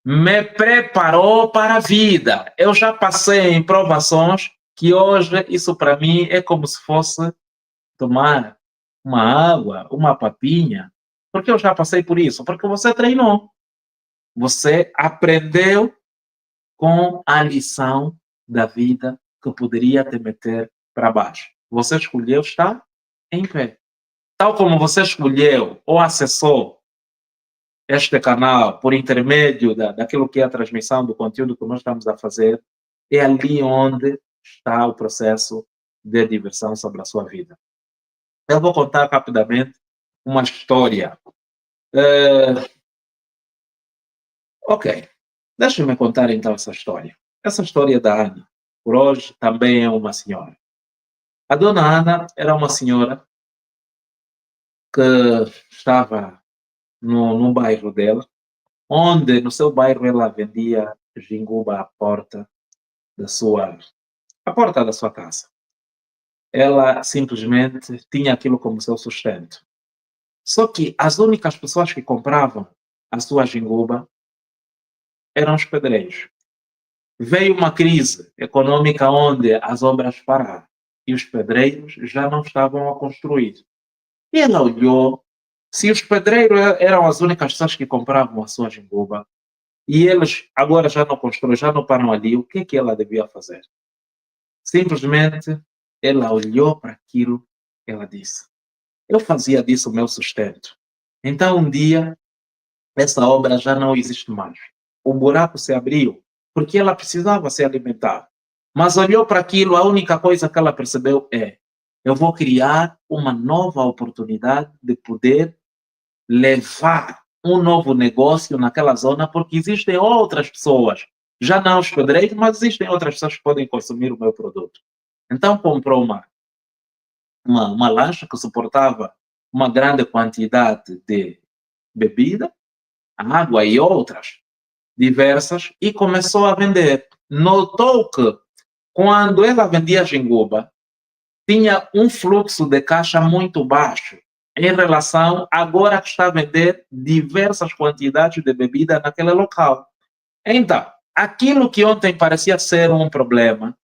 me preparou para a vida. Eu já passei em provações que hoje isso para mim é como se fosse tomar uma água, uma papinha, porque eu já passei por isso, porque você treinou. Você aprendeu com a lição da vida que poderia te meter para baixo. Você escolheu estar em pé. Tal como você escolheu ou acessou este canal por intermédio daquilo que é a transmissão do conteúdo que nós estamos a fazer, é ali onde está o processo de diversão sobre a sua vida. Eu vou contar rapidamente uma história. Ok, deixa-me contar então essa história. Essa história da Ana, por hoje, também é uma senhora. A dona Ana era uma senhora que estava no bairro dela, onde no seu bairro ela vendia jinguba à porta da sua casa. Ela simplesmente tinha aquilo como seu sustento. Só que as únicas pessoas que compravam a sua jinguba eram os pedreiros. Veio uma crise econômica onde as obras pararam e os pedreiros já não estavam a construir. E ela olhou, se os pedreiros eram as únicas pessoas que compravam a sua jinguba e eles agora já não constroem, já não param ali, o que é que ela devia fazer? Simplesmente ela olhou para aquilo, ela disse: eu fazia disso o meu sustento. Então um dia essa obra já não existe mais. O buraco se abriu porque ela precisava se alimentar. Mas olhou para aquilo, a única coisa que ela percebeu é: eu vou criar uma nova oportunidade de poder levar um novo negócio naquela zona, porque existem outras pessoas, já não os pedreiros, mas existem outras pessoas que podem consumir o meu produto. Então comprou uma lancha que suportava uma grande quantidade de bebida, água e outras diversas e começou a vender. Notou que quando ela vendia jinguba, tinha um fluxo de caixa muito baixo em relação agora que está a vender diversas quantidades de bebida naquele local. Então, aquilo que ontem parecia ser um problema,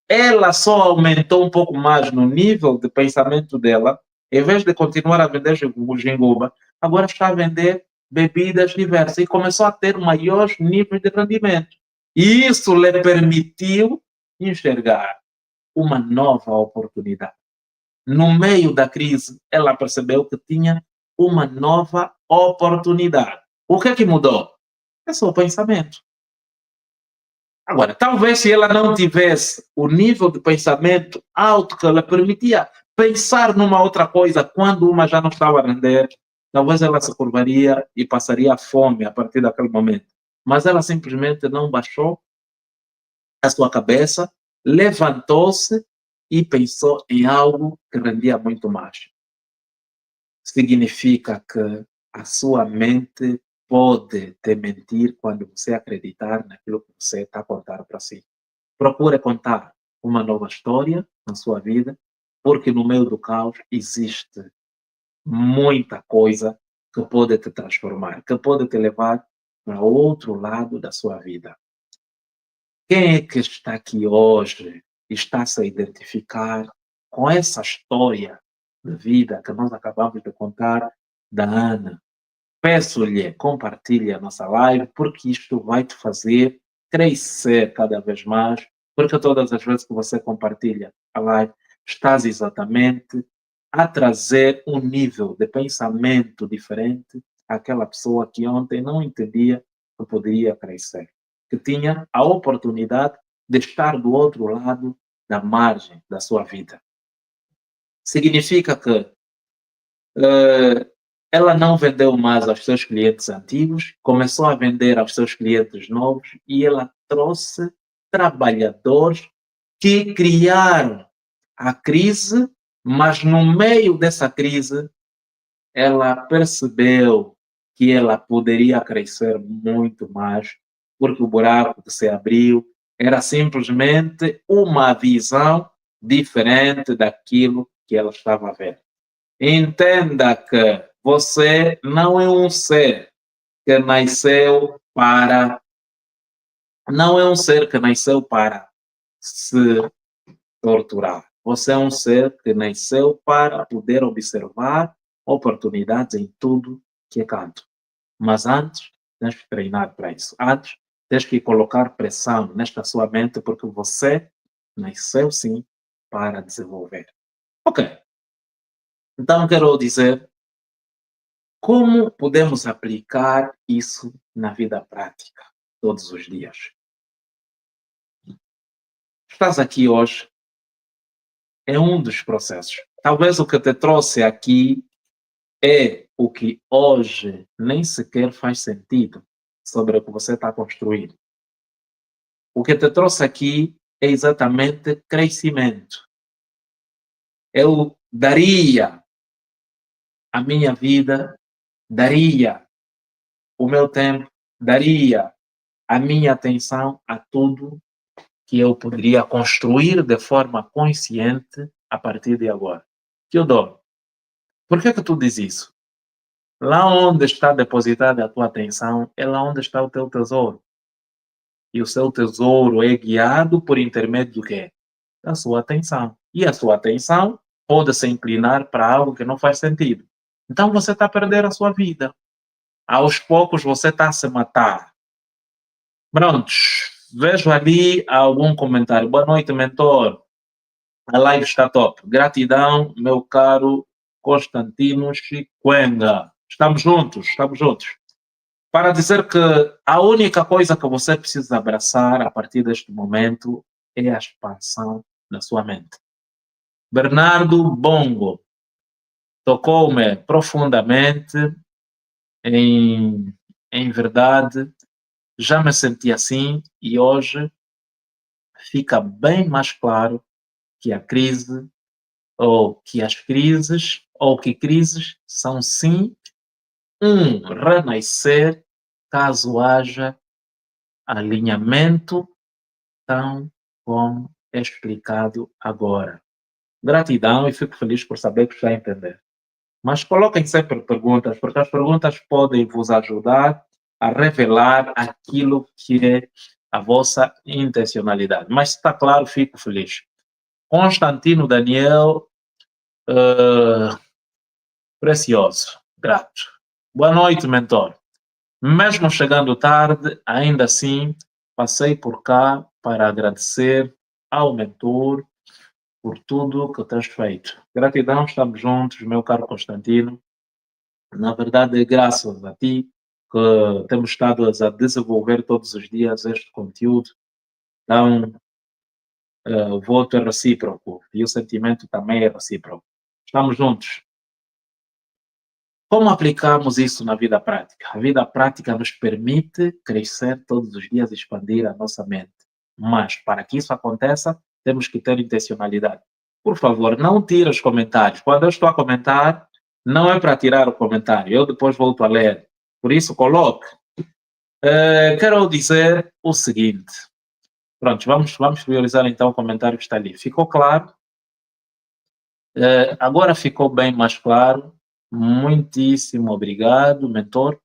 ela só aumentou um pouco mais no nível de pensamento dela, em vez de continuar a vender jinguba, agora está a vender bebidas diversas e começou a ter maiores níveis de rendimento. E isso lhe permitiu enxergar uma nova oportunidade. No meio da crise, ela percebeu que tinha uma nova oportunidade. O que é que mudou? É só o pensamento. Agora, talvez se ela não tivesse o nível de pensamento alto que ela permitia pensar numa outra coisa quando uma já não estava a render, talvez ela se curvaria e passaria fome a partir daquele momento. Mas ela simplesmente não baixou a sua cabeça, levantou-se e pensou em algo que rendia muito mais. Significa que a sua mente pode te mentir quando você acreditar naquilo que você está a contar para si. Procure contar uma nova história na sua vida, porque no meio do caos existe muita coisa que pode te transformar, que pode te levar para outro lado da sua vida. Quem é que está aqui hoje e está se a identificar com essa história de vida que nós acabamos de contar da Ana? Peço-lhe, compartilhe a nossa live, porque isto vai te fazer crescer cada vez mais, porque todas as vezes que você compartilha a live, estás exatamente a trazer um nível de pensamento diferente àquela pessoa que ontem não entendia que poderia crescer, que tinha a oportunidade de estar do outro lado da margem da sua vida. Significa que ela não vendeu mais aos seus clientes antigos, começou a vender aos seus clientes novos e ela trouxe trabalhadores que criaram a crise, mas no meio dessa crise ela percebeu que ela poderia crescer muito mais, porque o buraco que se abriu era simplesmente uma visão diferente daquilo que ela estava a ver. Entenda que você não é um ser que nasceu para. Não é um ser que nasceu para se torturar. Você é um ser que nasceu para poder observar oportunidades em tudo que é canto. Mas antes, tens que treinar para isso. Antes, tens que colocar pressão nesta sua mente porque você nasceu sim para desenvolver. Ok, então quero dizer como podemos aplicar isso na vida prática, todos os dias. Estás aqui hoje, é um dos processos. Talvez o que te trouxe aqui é o que hoje nem sequer faz sentido sobre o que você está construindo. O que te trouxe aqui é exatamente crescimento. Eu daria a minha vida, daria o meu tempo, daria a minha atenção a tudo que eu poderia construir de forma consciente a partir de agora. Que eu dou. Por que tu diz isso? Lá onde está depositada a tua atenção, é lá onde está o teu tesouro. E o seu tesouro é guiado por intermédio do quê? Da sua atenção. E a sua atenção pode se inclinar para algo que não faz sentido. Então você está a perder a sua vida. Aos poucos você está a se matar. Prontos. Vejo ali algum comentário. Boa noite, mentor. A live está top. Gratidão, meu caro Constantino Chiquenga. Estamos juntos, estamos juntos. Para dizer que a única coisa que você precisa abraçar a partir deste momento é a expansão da sua mente. Bernardo Bongo tocou-me profundamente, em verdade, já me senti assim e hoje fica bem mais claro que a crise, ou que as crises, ou que crises são sim um renascer caso haja alinhamento, tão como é explicado agora. Gratidão e fico feliz por saber que já entender. Mas coloquem sempre perguntas, porque as perguntas podem vos ajudar a revelar aquilo que é a vossa intencionalidade. Mas se está claro, fico feliz. Constantino Daniel, precioso, grato. Boa noite, mentor. Mesmo chegando tarde, ainda assim, passei por cá para agradecer ao mentor por tudo que tens feito. Gratidão, estamos juntos, meu caro Constantino. Na verdade, é graças a ti que temos estado a desenvolver todos os dias este conteúdo. Então, o voto é recíproco e o sentimento também é recíproco. Estamos juntos. Como aplicamos isso na vida prática? A vida prática nos permite crescer todos os dias, expandir a nossa mente. Mas, para que isso aconteça, temos que ter intencionalidade. Por favor, não tire os comentários. Quando eu estou a comentar, não é para tirar o comentário, eu depois volto a ler. Por isso, coloque. Quero dizer o seguinte. Pronto, vamos priorizar então o comentário que está ali. Ficou claro? Agora ficou bem mais claro. Muitíssimo obrigado, mentor,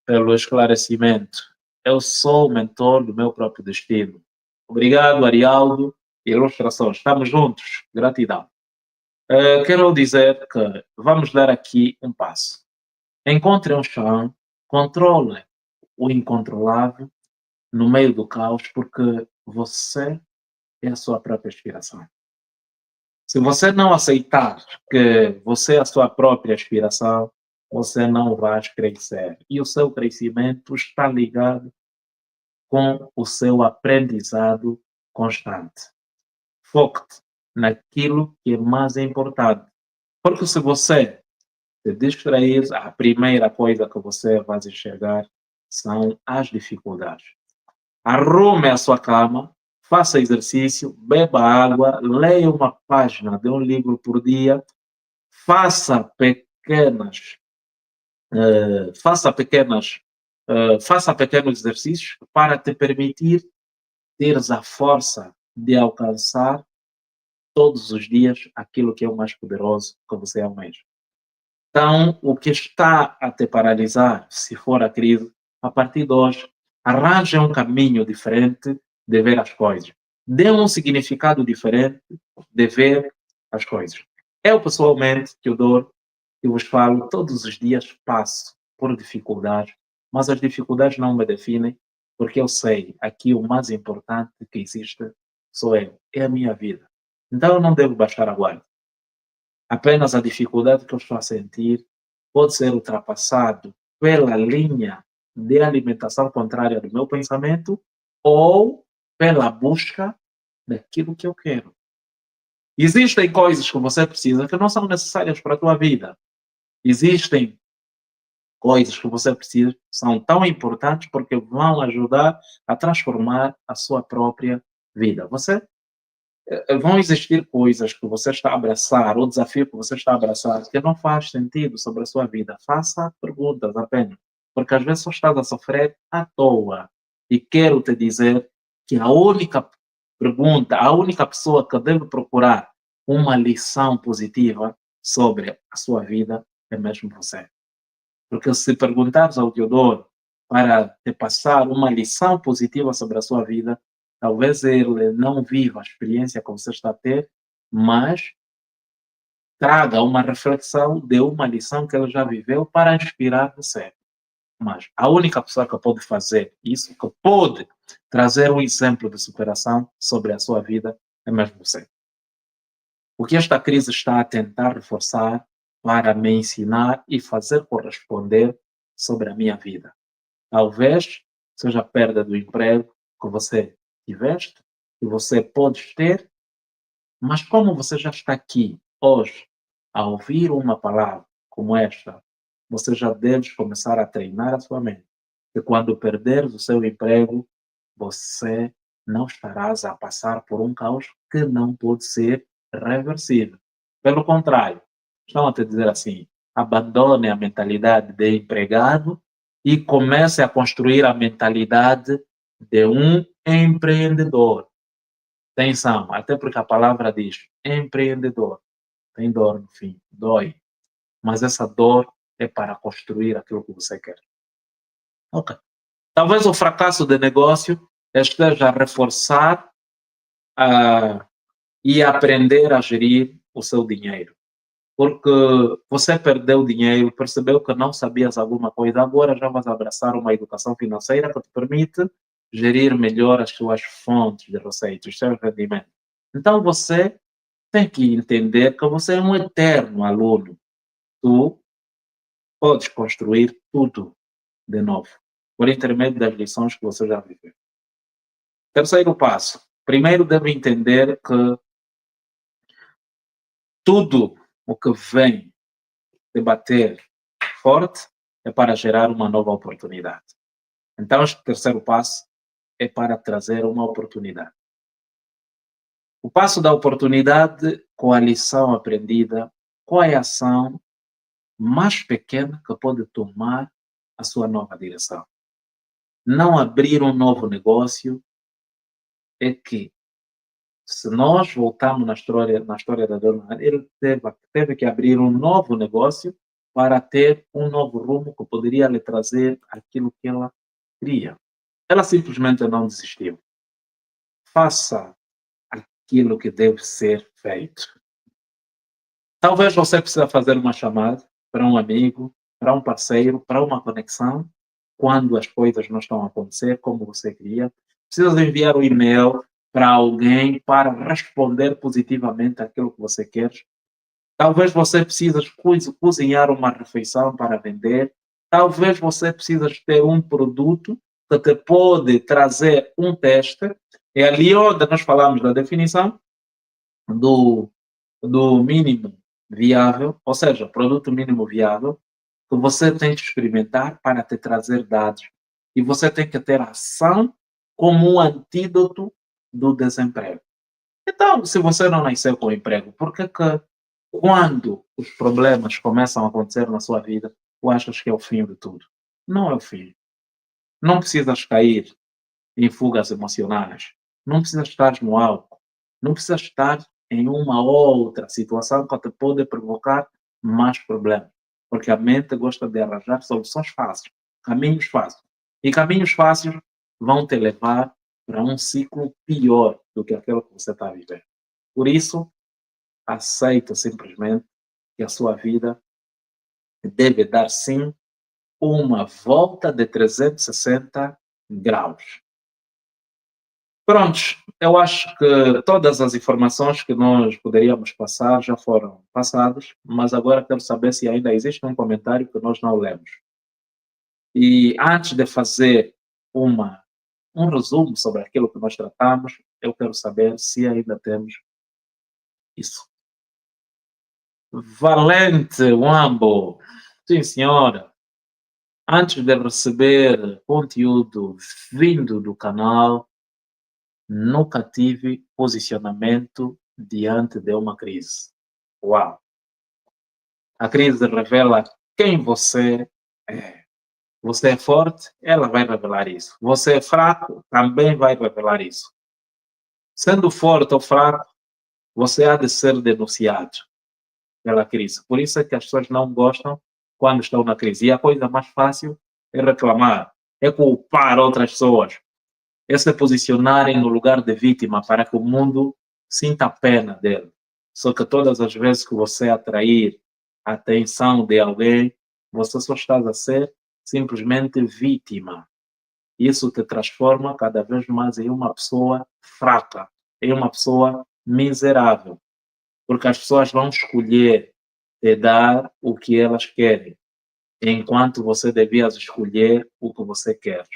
pelo esclarecimento. Eu sou o mentor do meu próprio destino. Obrigado, Arialdo. Ilustrações. Estamos juntos. Gratidão. Quero dizer que vamos dar aqui um passo. Encontre um chão, controle o incontrolável no meio do caos, porque você é a sua própria inspiração. Se você não aceitar que você é a sua própria inspiração, você não vai crescer. E o seu crescimento está ligado com o seu aprendizado constante. Foque-te naquilo que é mais importante. Porque se você se distrair, a primeira coisa que você vai enxergar são as dificuldades. Arrume a sua cama, faça exercício, beba água, leia uma página de um livro por dia, faça pequenas, faça pequenas, faça pequenos exercícios para te permitir teres a força de alcançar todos os dias aquilo que é o mais poderoso que você almeja. Então, o que está a te paralisar, se for a crise, a partir de hoje, arranje um caminho diferente de ver as coisas. Dê um significado diferente de ver as coisas. Eu, pessoalmente, Teodoro, eu vos falo, todos os dias passo por dificuldades, mas as dificuldades não me definem, porque eu sei, aqui o mais importante que existe sou eu, é a minha vida. Então eu não devo baixar a guarda. Apenas a dificuldade que eu estou a sentir pode ser ultrapassado pela linha de alimentação contrária do meu pensamento ou pela busca daquilo que eu quero. Existem coisas que você precisa que não são necessárias para a tua vida. Existem coisas que você precisa são tão importantes porque vão ajudar a transformar a sua própria vida. Vão existir coisas que você está a abraçar, ou desafio que você está a abraçar, que não faz sentido sobre a sua vida. Faça perguntas apenas, porque às vezes só estás a sofrer à toa. E quero te dizer que a única pergunta, a única pessoa que deve procurar uma lição positiva sobre a sua vida é mesmo você. Porque se perguntares ao Teodoro para te passar uma lição positiva sobre a sua vida, talvez ele não viva a experiência que você está a ter, mas traga uma reflexão de uma lição que ele já viveu para inspirar você. Mas a única pessoa que pode fazer isso, que pode trazer um exemplo de superação sobre a sua vida, é mesmo você. O que esta crise está a tentar reforçar para me ensinar e fazer corresponder sobre a minha vida. Talvez seja a perda do emprego que você tiveste, que você pode ter, mas como você já está aqui hoje a ouvir uma palavra como esta, você já deve começar a treinar a sua mente. E quando perderes o seu emprego, você não estarás a passar por um caos que não pode ser reversível. Pelo contrário, estão a te dizer assim: abandone a mentalidade de empregado e comece a construir a mentalidade de um empreendedor. Atenção, até porque a palavra diz empreendedor. Tem dor no fim, dói. Mas essa dor é para construir aquilo que você quer. Ok. Talvez o fracasso de negócio esteja a reforçar e aprender a gerir o seu dinheiro. Porque você perdeu dinheiro, percebeu que não sabias alguma coisa, agora já vas abraçar uma educação financeira que te permite gerir melhor as suas fontes de receita, os seus rendimentos. Então você tem que entender que você é um eterno aluno. Tu podes construir tudo de novo, por intermédio das lições que você já viveu. Terceiro passo. Primeiro deve entender que tudo o que vem de bater forte é para gerar uma nova oportunidade. Então, este terceiro passo é para trazer uma oportunidade. O passo da oportunidade, com a lição aprendida, qual é a ação mais pequena que pode tomar a sua nova direção? Não abrir um novo negócio é que, se nós voltarmos na história da dona Ana, ele teve que abrir um novo negócio para ter um novo rumo que poderia lhe trazer aquilo que ela queria. Ela simplesmente não desistiu. Faça aquilo que deve ser feito. Talvez você precise fazer uma chamada para um amigo, para um parceiro, para uma conexão, quando as coisas não estão a acontecer como você queria. Precisa enviar um e-mail para alguém para responder positivamente aquilo que você quer. Talvez você precise cozinhar uma refeição para vender. Talvez você precise ter um produto que te pode trazer um teste. É ali onde nós falamos da definição do, do mínimo viável, ou seja, produto mínimo viável, que você tem que experimentar para te trazer dados. E você tem que ter ação como um antídoto do desemprego. Então, se você não nasceu com emprego, por que quando os problemas começam a acontecer na sua vida, tu achas que é o fim de tudo? Não é o fim. Não precisas cair em fugas emocionais. Não precisas estar no álcool. Não precisas estar em uma outra situação que te pode provocar mais problemas. Porque a mente gosta de arranjar soluções fáceis, caminhos fáceis. E caminhos fáceis vão te levar para um ciclo pior do que aquele que você está a viver. Por isso, aceita simplesmente que a sua vida deve dar sim uma volta de 360 graus. Prontos, eu acho que todas as informações que nós poderíamos passar já foram passadas, mas agora quero saber se ainda existe um comentário que nós não lemos. E antes de fazer uma, um resumo sobre aquilo que nós tratamos, eu quero saber se ainda temos isso. Valente Wambo, sim senhora. Antes de receber conteúdo vindo do canal, nunca tive posicionamento diante de uma crise. Uau! A crise revela quem você é. Você é forte, ela vai revelar isso. Você é fraco, também vai revelar isso. Sendo forte ou fraco, você há de ser denunciado pela crise. Por isso é que as pessoas não gostam quando estão na crise. E a coisa mais fácil é reclamar, é culpar outras pessoas, é se posicionarem no lugar de vítima para que o mundo sinta a pena dele. Só que todas as vezes que você atrair a atenção de alguém, você só está a ser simplesmente vítima. Isso te transforma cada vez mais em uma pessoa fraca, em uma pessoa miserável, porque as pessoas vão escolher te dar o que elas querem, enquanto você devias escolher o que você quer.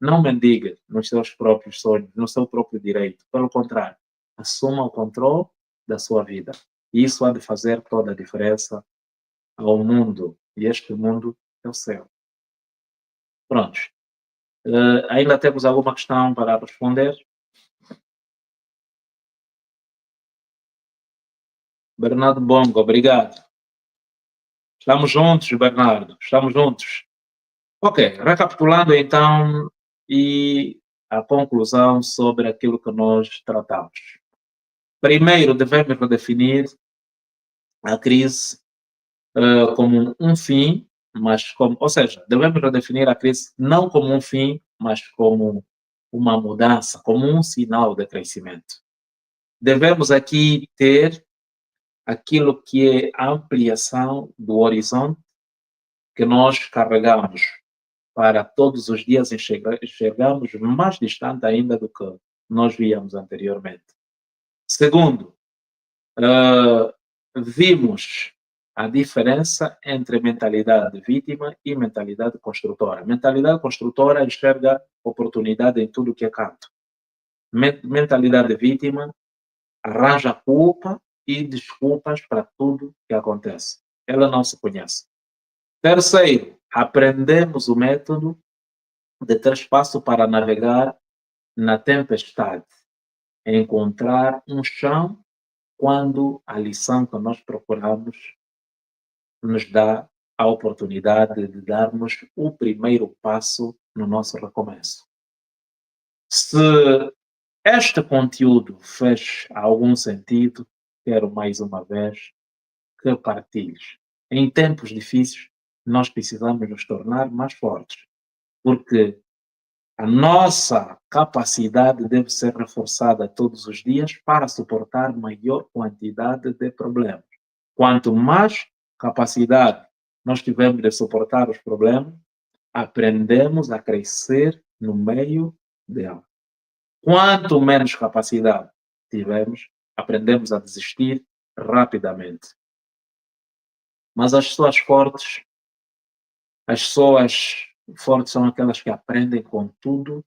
Não mendigue nos seus próprios sonhos, no seu próprio direito. Pelo contrário, assuma o controle da sua vida. E isso há de fazer toda a diferença ao mundo. E este mundo é o céu. Prontos. Ainda temos alguma questão para responder? Bernardo Bongo, obrigado. Estamos juntos, Bernardo. Estamos juntos. Ok, recapitulando então e a conclusão sobre aquilo que nós tratamos. Primeiro, devemos redefinir a crise como um fim, mas como, ou seja, devemos redefinir a crise não como um fim, mas como uma mudança, como um sinal de crescimento. Devemos aqui ter aquilo que é a ampliação do horizonte que nós carregamos para todos os dias enxergarmos mais distante ainda do que nós víamos anteriormente. Segundo, vimos a diferença entre mentalidade vítima e mentalidade construtora. Mentalidade construtora enxerga oportunidade em tudo que é canto. Mentalidade vítima arranja culpa e desculpas para tudo que acontece. Ela não se conhece. Terceiro, aprendemos o método de ter espaço para navegar na tempestade, encontrar um chão quando a lição que nós procuramos nos dá a oportunidade de darmos o primeiro passo no nosso recomeço. Se este conteúdo fez algum sentido, quero mais uma vez que partilhes. Em tempos difíceis, nós precisamos nos tornar mais fortes, porque a nossa capacidade deve ser reforçada todos os dias para suportar maior quantidade de problemas. Quanto mais capacidade nós tivermos de suportar os problemas, aprendemos a crescer no meio dela. Quanto menos capacidade tivermos, aprendemos a desistir rapidamente. Mas as pessoas fortes são aquelas que aprendem com tudo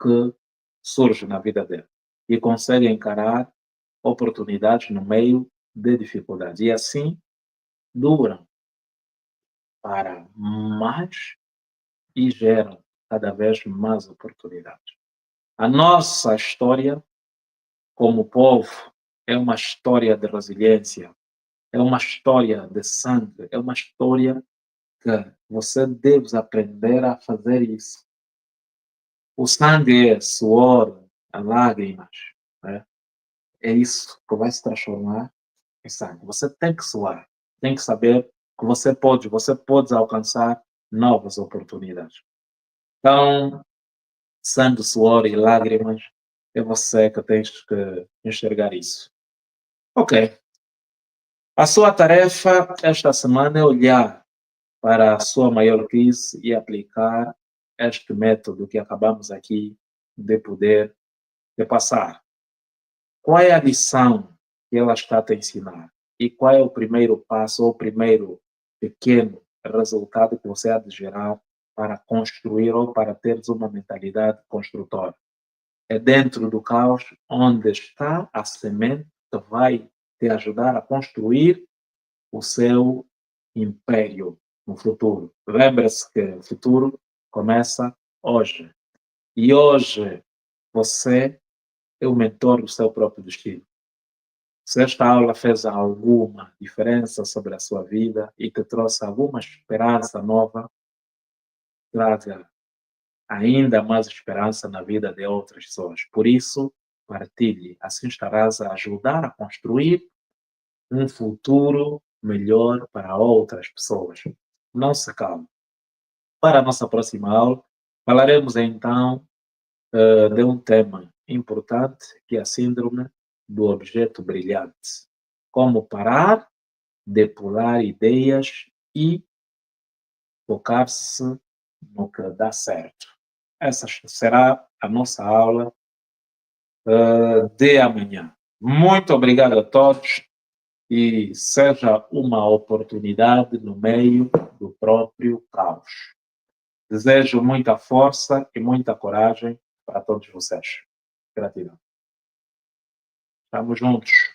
que surge na vida dela e conseguem encarar oportunidades no meio de dificuldades. E assim duram para mais e geram cada vez mais oportunidades. A nossa história, como povo, é uma história de resiliência, é uma história de sangue, é uma história que você deve aprender a fazer isso. O sangue é suor, é lágrimas, né? É isso que vai se transformar em sangue. Você tem que suar, tem que saber que você pode alcançar novas oportunidades. Então, sangue, suor e lágrimas, é você que tens que enxergar isso. Ok. A sua tarefa esta semana é olhar para a sua maior crise e aplicar este método que acabamos aqui de poder de passar. Qual é a lição que ela está a te ensinar? E qual é o primeiro passo ou o primeiro pequeno resultado que você há de gerar para construir ou para teres uma mentalidade construtora? É dentro do caos onde está a semente que vai te ajudar a construir o seu império no futuro. Lembre-se que o futuro começa hoje. E hoje você é o mentor do seu próprio destino. Se esta aula fez alguma diferença sobre a sua vida e te trouxe alguma esperança nova, traga ainda mais esperança na vida de outras pessoas. Por isso, partilhe. Assim estarás a ajudar a construir um futuro melhor para outras pessoas. Não se calme. Para a nossa próxima aula, falaremos então de um tema importante que é a síndrome do objeto brilhante. Como parar de pular ideias e focar-se no que dá certo. Essa será a nossa aula de amanhã. Muito obrigado a todos e seja uma oportunidade no meio do próprio caos. Desejo muita força e muita coragem para todos vocês. Gratidão. Estamos juntos.